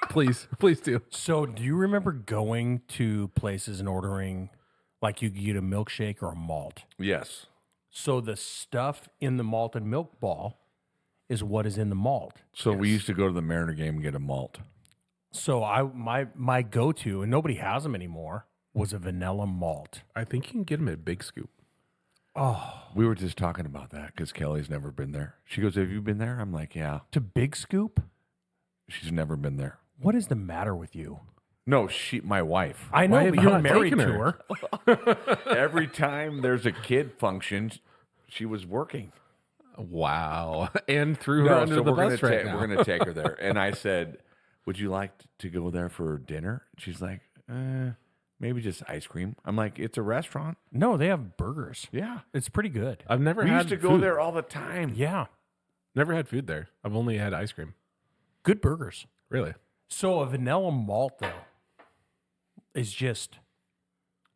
Please do. So do you remember going to places and ordering, like you could get a milkshake or a malt? Yes. So the stuff in the malted milk ball is what is in the malt. So we used to go to the Mariner game and get a malt. So my go-to, and nobody has them anymore, was a vanilla malt. I think you can get them at Big Scoop. Oh, We were just talking about that because Kelly's never been there. She goes, "Have you been there?" I'm like, "Yeah." to Big Scoop? She's never been there. What is the matter with you? No, my wife. I know, Why but have you're you not married taken to her? her. Every time there's a kid function, she was working. Wow. And threw her under the bus right now. we're gonna take her there. And I said, "Would you like to go there for dinner?" She's like, maybe just ice cream. I'm like, "It's a restaurant." No, they have burgers. Yeah. It's pretty good. I've never We had used to go food. there all the time. Yeah, Never had food there. I've only had ice cream. good burgers. Really? So a vanilla malt, though, is just,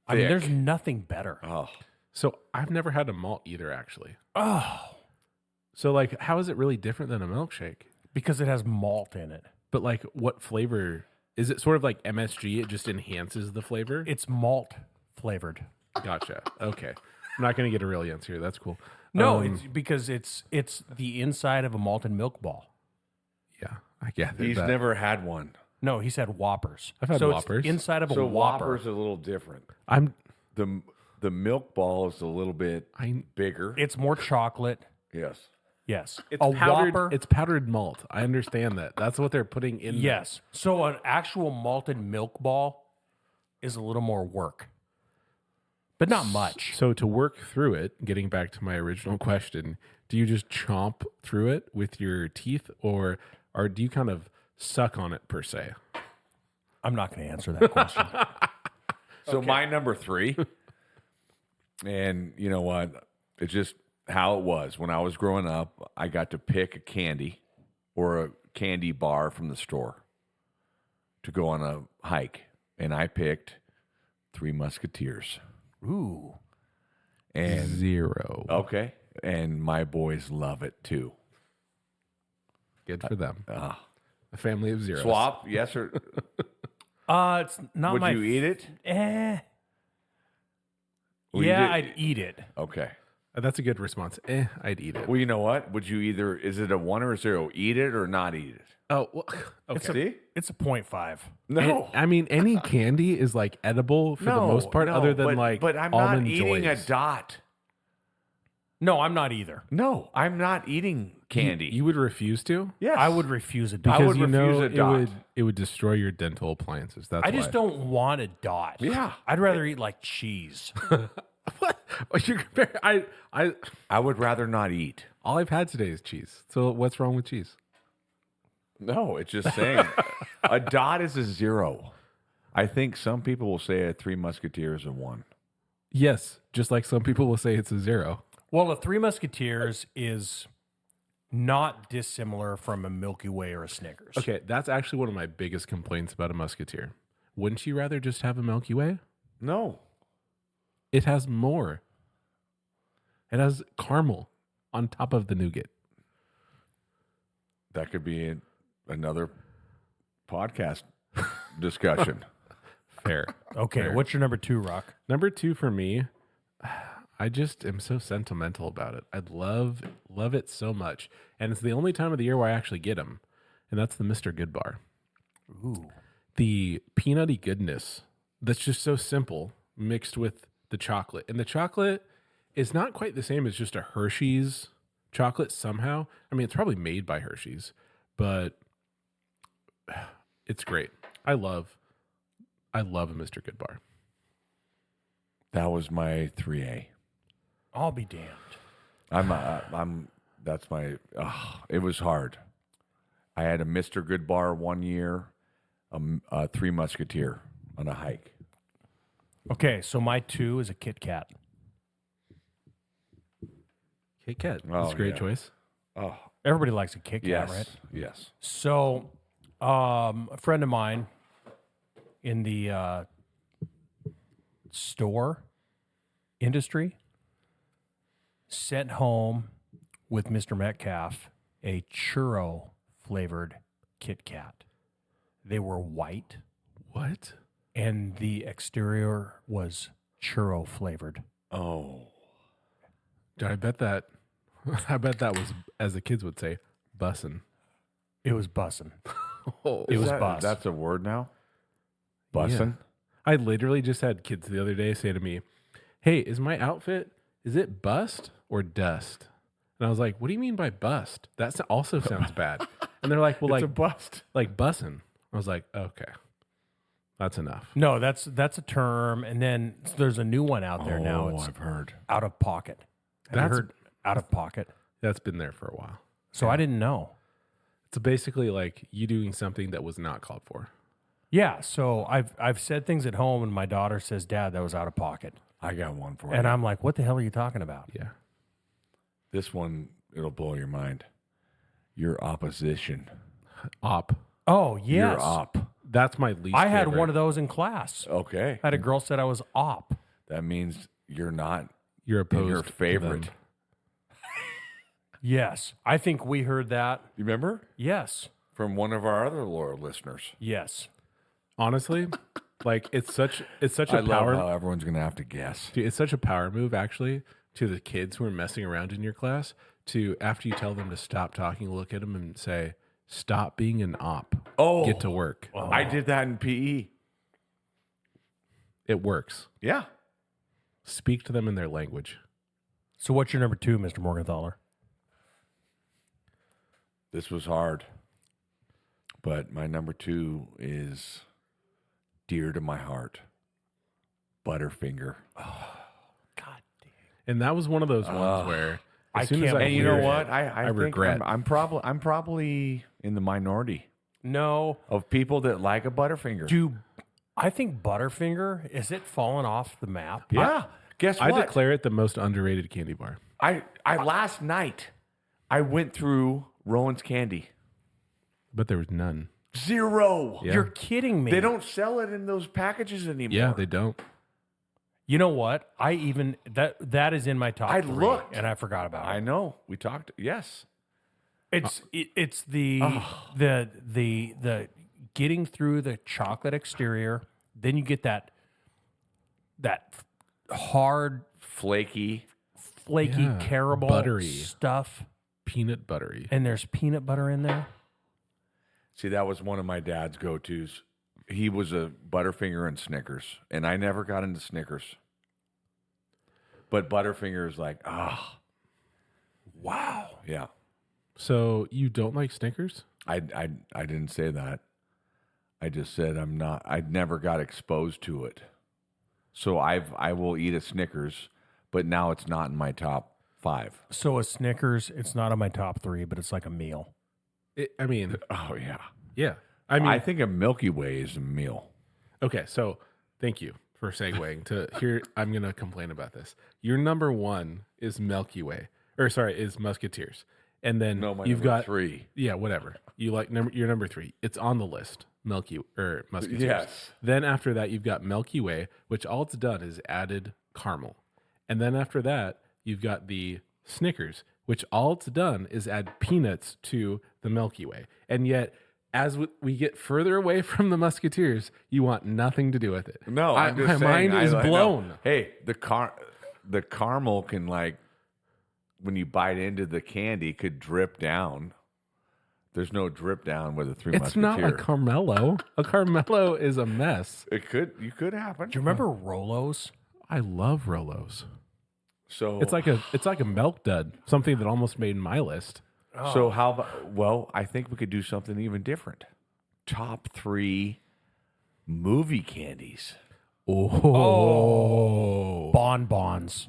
I mean, Thick. there's nothing better. Oh, So I've never had a malt either, actually. Oh, So like, how is it really different than a milkshake? because it has malt in it. But like, what flavor? Is it sort of like MSG? It just enhances the flavor? It's malt flavored. Gotcha. Okay. I'm not going to get a real answer. That's cool. No, it's because it's the inside of a malted milk ball. Yeah, I get he's that. never had one. No, he said Whoppers. I've had so Whoppers. It's inside of a So Whopper. Whopper's a little different. I'm. The milk ball is a little bit I. bigger. It's more chocolate. Yes. Yes. It's a powdered. Whopper. It's powdered malt. I understand that. That's what they're putting in. there. Yes. So an actual malted milk ball is a little more work. but not much. So to work through it, getting back to my original question, do you just chomp through it with your teeth, or do you kind of suck on it per se? I'm not going to answer that question. So my number 3, and you know what? It's just how it was. When I was growing up, I got to pick a candy or a candy bar from the store to go on a hike. And I picked Three Musketeers. Ooh. And 0. okay. And my boys love it too. Good for them. A family of 0. Swap, yes or It's not would my... you eat it? Well, yeah, I'd eat it. Okay. That's a good response. I'd eat it. Well, you know what? Would you either, is it a 1 or a 0? Eat it or not eat it? Oh, well, okay. See? It's a 0.5. No. I mean, any candy is like edible for the most part, other than but I'm almond not eating joys. a dot. No, I'm not either. No, I'm not eating candy. You would refuse to? yes. I would refuse a I dot. would refuse a dot. it would destroy your dental appliances. That's I just why. don't want a dot. Yeah. I'd rather eat like cheese. What? You're comparing, I would rather not eat. all I've had today is cheese. So what's wrong with cheese? No, it's just saying a dot is a 0. I think some people will say a Three Musketeers is a 1. Yes, just like some people will say it's a 0. Well, a Three Musketeers is not dissimilar from a Milky Way or a Snickers. Okay, that's actually one of my biggest complaints about a Musketeer. Wouldn't you rather just have a Milky Way? No. It has more. It has caramel on top of the nougat. That could be another podcast discussion. Fair. Okay, Fair. what's your number 2, Rock? Number 2 for me, I just am so sentimental about it. I love it so much. And it's the only time of the year where I actually get them. And that's the Mr. Good Bar. Ooh. The peanutty goodness that's just so simple mixed with the chocolate. And the chocolate is not quite the same as just a Hershey's chocolate somehow. I mean, it's probably made by Hershey's, but it's great. I love a Mr. Good Bar. That was my 3A. I'll be damned. That's my, it was hard. I had a Mr. Good Bar one year, a Three Musketeer on a hike. Okay, so my 2 is a Kit Kat. Kit Kat. Oh, That's a great yeah. choice. Oh, Everybody likes a Kit Kat, yes. right? Yes. So, a friend of mine in the store industry sent home with Mr. Metcalf a churro flavored Kit Kat. They were white What? and the exterior was churro flavored. Oh. I bet that was, as the kids would say, bussin'. It was bussin'. Oh, It was bus. That's a word now? Bussin'? I literally just had kids the other day say to me, "Hey, is my outfit, is it bust or dust?" And I was like, "What do you mean by bust? That also sounds bad." And they're like, "Well, It's like a bust. like bussin'." I was like, "Okay, that's enough." No, that's a term. And then there's a new one out there now. Oh, It's I've heard. out of pocket. Have you That's- heard out of pocket? That's been there for a while. So I didn't know. It's basically like you doing something that was not called for. Yeah, so I've said things at home, and my daughter says, "Dad, that was out of pocket," I got one for and you. I'm like, "What the hell are you talking about?" Yeah. This one, it'll blow your mind. Your opposition. Op. Oh yes, You're op. That's my least I had favorite. one of those in class. Okay. I had a girl said I was op. That means you're not You're in opposed your to favorite. them. Yes, I think we heard that. You remember? Yes, From one of our other loyal listeners. yes. Honestly, like it's such I a love power how everyone's going to have to guess. Dude, it's such a power move, actually, to the kids who are messing around in your class. To after you tell them to stop talking, look at them and say, "Stop being an op. Oh. Get to work." I did that in PE. It works. Yeah. Speak to them in their language. So what's your number 2, Mr. Morgenthaler? This was hard. But my number 2 is dear to my heart. Butterfinger. And that was one of those ones where as soon as I And you hear know it, what? I think regret. I'm probably in the minority No, of people that like a Butterfinger. I think Butterfinger, is it fallen off the map? Yeah. Guess I what? declare it the most underrated candy bar. I last night I went through Rowan's Candy. But there was none. 0. Yeah. You're kidding me. They don't sell it in those packages anymore. Yeah, they don't. You know what? I even that is in my top I 3, looked. and I forgot about I it. know. We talked. Yes. It's the getting through the chocolate exterior, then you get that hard, Flaky. flaky Yeah, caramel buttery. stuff, Peanut buttery. and there's peanut butter in there. See, that was one of my dad's go-tos. He was a Butterfinger and Snickers, and I never got into Snickers. But Butterfinger is like, wow. Yeah. So you don't like Snickers? I didn't say that. I just said I never got exposed to it. So I will eat a Snickers, but now it's not in my top 5. So a Snickers, it's not on my top 3, but it's like a meal. I mean, Oh yeah. yeah. I mean, I think a Milky Way is a meal. okay, so thank you for segueing to here. I'm going to complain about this. Your number 1 is Milky Way, is Musketeers. And then you've number got 3. Yeah, whatever. You like your number 3. It's on the list. Musketeers. Yes. Then after that, you've got Milky Way, which all it's done is added caramel. And then after that, you've got the Snickers, which all it's done is add peanuts to the Milky Way. And yet, as we get further away from the Musketeers, you want nothing to do with it. No, I'm just my saying, mind is I know. blown. Hey, the caramel can, like, when you bite into the candy, could drip down. There's no drip down with a Three It's Musketeer. not a Carmelo. A Carmelo is a mess. You could happen. Do you remember Rolos? I love Rolos. So It's like a milk dud, something that almost made my list. So how about? Well, I think we could do something even different. Top 3 movie candies. Bonbons.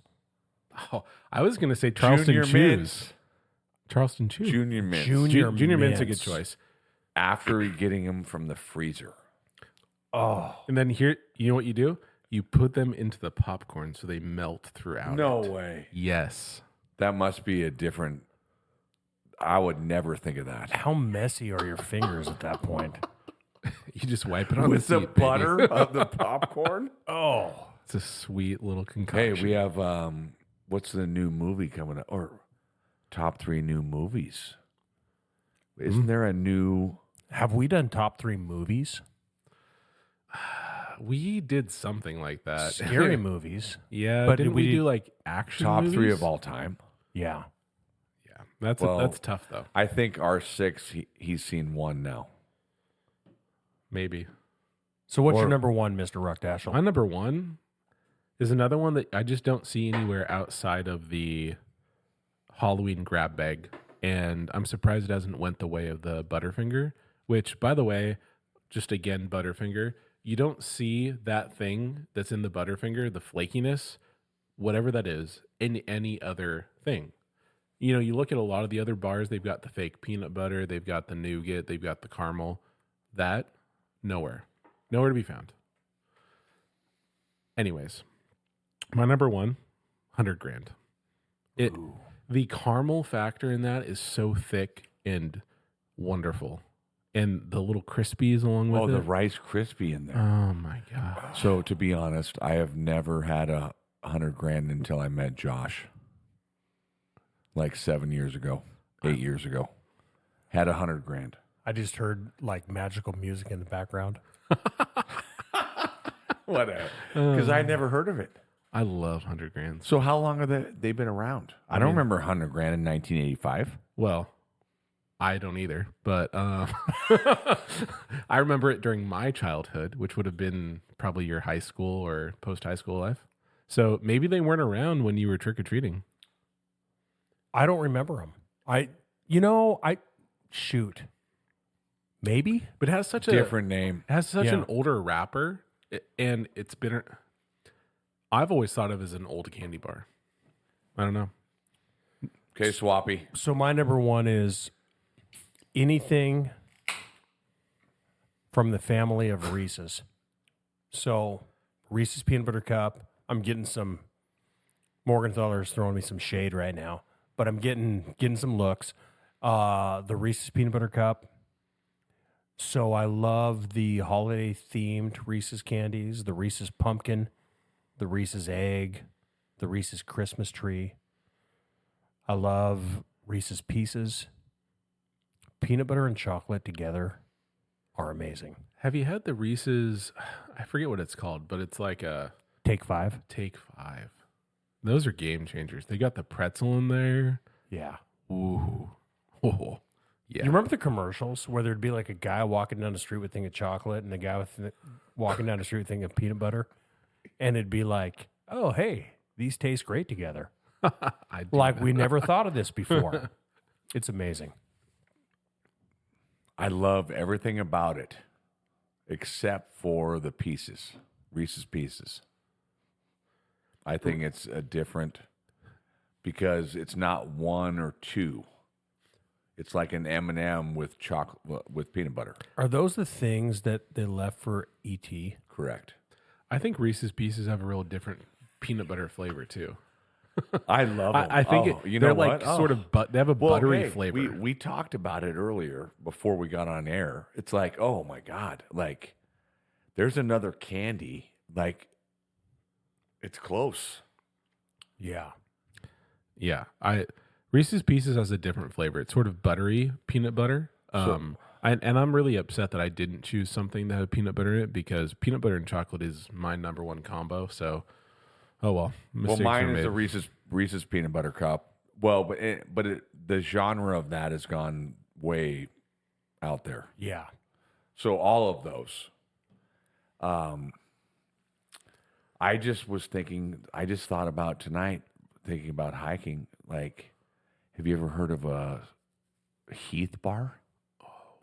Oh, I was going to say Charleston Junior Chews. Mints. Charleston Chews. Junior Mints. Junior Mint's a good Mints. choice. After getting them from the freezer. Oh, And then here, you know what you do? You put them into the popcorn so they melt throughout. No it. way. Yes. That must be a different. I would never think of that. how messy are your fingers at that point? You just wipe it on With the the seat, baby. butter of the popcorn. Oh, It's a sweet little Hey, concoction. we have what's the new movie coming up? Or top 3 new movies? Isn't there a new? have we done top 3 movies? We did something like that. Scary movies. Yeah, But didn't we we did- do like action Top 3 movies? of all time. Yeah. Yeah, that's Well- that's tough though. I think our 6. He's seen 1 now. Maybe So what's Or- your number 1, Mr. Ruckdashel? my number 1 is another one that I just don't see anywhere outside of the Halloween grab bag, and I'm surprised it hasn't went the way of the Butterfinger. Which, by the way, just again Butterfinger. You don't see that thing that's in the Butterfinger, the flakiness, whatever that is, in any other thing. You know, you look at a lot of the other bars, they've got the fake peanut butter, they've got the nougat, they've got the caramel. That, nowhere to be found. Anyways, my number 1, $100,000. The caramel factor in that is so thick and wonderful. And the little crispies along with Oh, it. the Rice Krispie in there. Oh my god! So to be honest, I have never had $100,000 until I met Josh. Like 7 years ago, 8 years ago, had $100,000. I just heard like magical music in the background. Whatever, because I never heard of it. I love $100,000. So how long have they been around? I don't remember $100,000 in 1985. Well, I don't either, but I remember it during my childhood, which would have been probably your high school or post high school life. So maybe they weren't around when you were trick or treating. I don't remember them. Shoot. Maybe. But it has such Different name. It has such Yeah. an older wrapper, and it's been. I've always thought of it as an old candy bar. I don't know. Okay, Swappy. So my number one is anything from the family of Reese's. So Reese's Peanut Butter Cup. I'm getting some. Morgenthaler's throwing me some shade right now, but I'm getting some looks. The Reese's Peanut Butter Cup. So I love the holiday themed Reese's candies, the Reese's pumpkin, the Reese's egg, the Reese's Christmas tree. I love Reese's Pieces. Peanut butter and chocolate together are amazing. Have you had the Reese's? I forget what it's called, but it's like a Take 5. Take 5. Those are game changers. They got the pretzel in there. Yeah. Ooh. Oh. Yeah. You remember the commercials where there'd be like a guy walking down the street with a thing of chocolate and a guy walking down the street with a thing of peanut butter? And it'd be like, oh, hey, these taste great together. Like we never thought of this before. It's amazing. I love everything about it except for the pieces, Reese's Pieces. I think it's a different because it's not one or two. It's like an M&M with chocolate with peanut butter. Are those the things that they left for E.T.? Correct. I think Reese's Pieces have a real different peanut butter flavor too. I love them. I think they're like sort of they have a buttery flavor. We talked about it earlier before we got on air. It's like, oh my God, like there's another candy. Like it's close. Yeah. Yeah. Reese's Pieces has a different flavor. It's sort of buttery peanut butter. And I'm really upset that I didn't choose something that had peanut butter in it because peanut butter and chocolate is my number one combo. So, oh well. Well, mine is a Reese's peanut butter cup. Well, but the genre of that has gone way out there. Yeah. So all of those. I just thought about tonight, thinking about hiking. Like, have you ever heard of a Heath bar?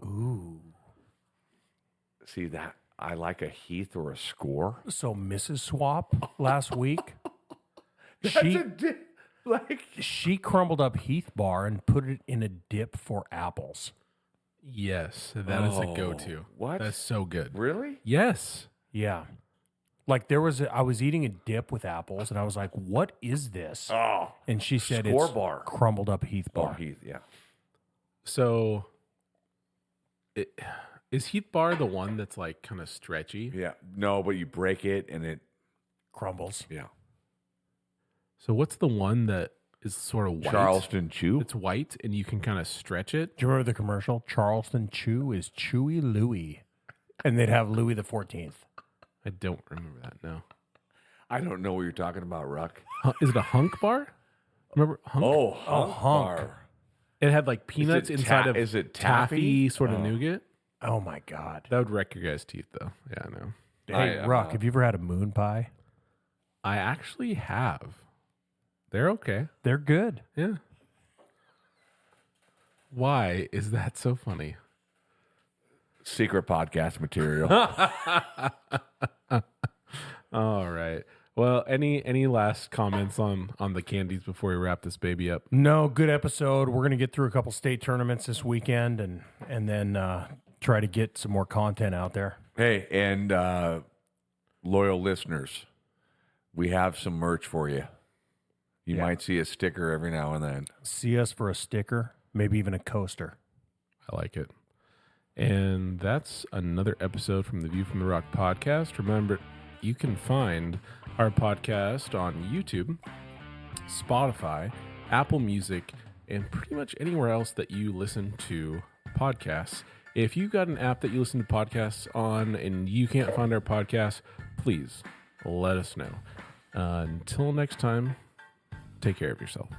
Ooh. See that? I like a Heath or a Score. So Mrs. Swap last week, she crumbled up Heath bar and put it in a dip for apples. Yes, that is a go-to. What? That's so good. Really? Yes. Yeah. Like I was eating a dip with apples and I was like, what is this? Oh. And she said Score it's bar. crumbled up Heath bar. Oh, Heath, yeah. So, is Heath bar the one that's like kind of stretchy? Yeah. No, but you break it and it Crumbles. Yeah. So what's the one that is sort of white? Charleston Chew. It's white and you can kind of stretch it. Do you remember the commercial? Charleston Chew is Chewy Louie. And they'd have Louis the 14th. I don't remember that, no. I don't know what you're talking about, Ruck. Is it a hunk bar? Remember hunk? Oh, hunk hunk. bar. It had like peanuts inside of is it taffy sort of nougat. Oh my God. That would wreck your guys' teeth though. Yeah, I know. Hey, Ruck, have you ever had a moon pie? I actually have. They're okay. They're good. Yeah. Why is that so funny? Secret podcast material. All right. Well, any last comments on the candies before we wrap this baby up? No, good episode. We're going to get through a couple state tournaments this weekend and then try to get some more content out there. Hey, and loyal listeners, we have some merch for you. You might see a sticker every now and then. See us for a sticker, maybe even a coaster. I like it. And that's another episode from the View from the Rock podcast. Remember, you can find our podcast on YouTube, Spotify, Apple Music, and pretty much anywhere else that you listen to podcasts. If you've got an app that you listen to podcasts on and you can't find our podcast, please let us know. Until next time, take care of yourself.